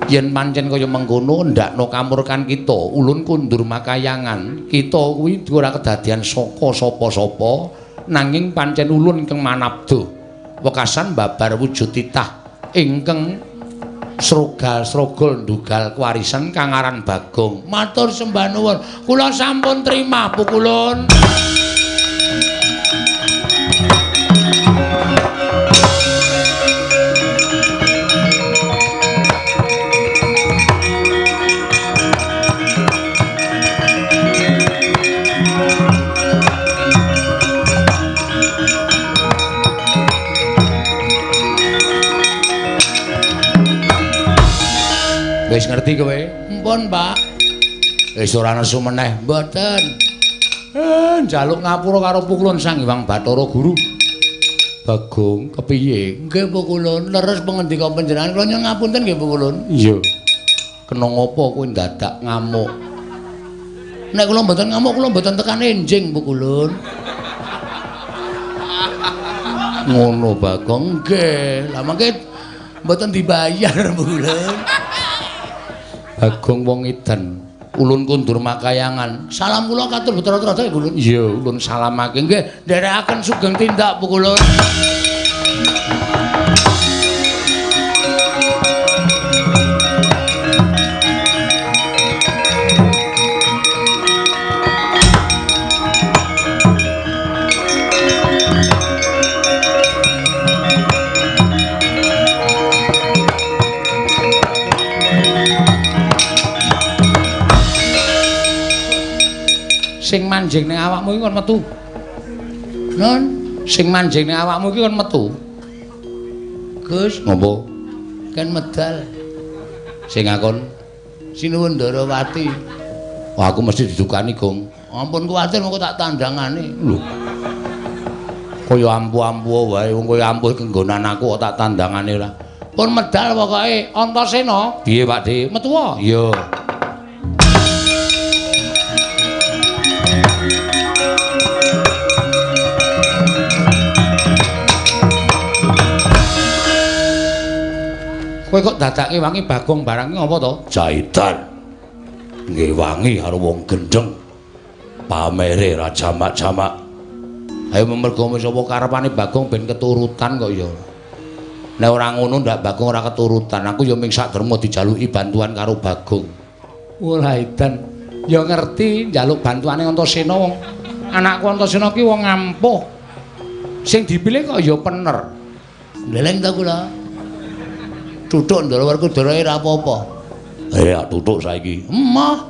Yen pancen kaya mengkono ndakno kamurkan kita, ulun kundur makayangan. Kita kuwi ora kedadian saka sapa-sapa. Nanging pancen ulun ingkang manabda wekasan babar wujud titah ingkang srogal ndugal kewarisan kang aran Bagong. Matur sembah nuwun. Kula sampun trima Pukulun. Wis ngerti kowe? Mpun, Pak. Wis ora nesu meneh, mboten. Njaluk ngapura karo Pukulun Sang Hyang Bathara Guru. Bagong, kepiye? Nggih, Pukulun, leres pangendika panjenengan kula nyuwun ngapunten nggih, Pukulun. Iya. Kena ngopo kowe dadak ngamuk? Nek kula mboten ngamuk kula mboten tekan enjing Bu Kulun. Ngono Bagong nggih. Lah mangke mboten dibayar Bu Kulun. Bagong wong edan. Ulun kundur makayangan. Salam kula katur betra-betra Bu Kulun. Iya, ulun salamake nggih. Nderekaken sugeng tindak Bu Kulun. Sing manjing ning awakmu iki kon metu. Non, sing manjing ning awakmu iki kon metu. Gus, ngopo? Kan medal. Sing ngakon Sinuwun Ndarawati. Wah, aku mesti didukani, Gong. Ampun kuwatir mengko tak tandangane. Lho. Kaya ampu-ampu wae, wong kaya ampuh kenggonan aku kok tak tandangane ora. Pun medal pokoke Antasena. Piye, Pakde? Metu wae? Iya. Kowe kok dadake wangi Bagong barang iki apa to? Jahitan. Nggih wangi karo wong gendeng. Pamere ra jamak-jamak. Ayo mergo sapa karepane Bagong ben keturutan kok ya. Nek ora ngono ndak Bagong ora keturutan. Aku ya ming sak derma dijaluki bantuan karo Bagong. Ora edan. Ya ngerti njaluk bantuane Antasena wong anakku Antasena ki wong ampuh. Sing dipilih kok ya pener. Ndeleng ta kula. Tutuk Ndarawerkudara ora apa-apa. Tutuk saiki. Emah.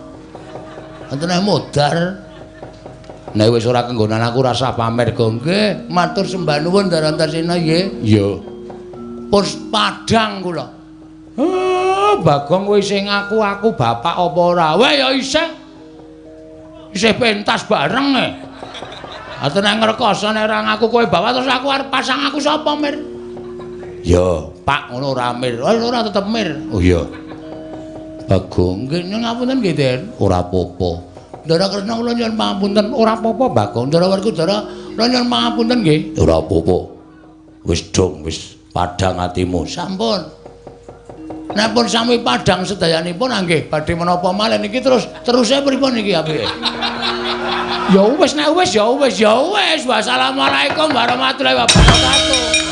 Enten modar. Nek wis ora kenggonan aku rasa pamer Gong. Nggih, matur sembah nuwun Antasena nggih. Iya. Pus padhang kula. Bagong kowe sing aku bapak apa ora? Weh ya isih. Isih pentas bareng e. Aten nang ngrekoso nek ora ngaku kowe bapak terus aku arep pasang aku sapa, Mir? Ya, Pak ngono ora Mir. Ora tetep Mir. Oh iya. Bagong, nggih ngapunten nggih, Den. Ora apa-apa. Ndara Kresna kula nyuwun pangapunten. Ora apa-apa, Bagong. Ndarawerkudara kula nyuwun pangapunten nggih. Ora apa-apa. Wis dong, wis padhang atimu. Sampun. Nek pun sami padhang sedayanipun nggih badhe menapa malih niki teruse pripun niki apike? Ya wis nek wis ya wis. Wassalamualaikum warahmatullahi wabarakatuh.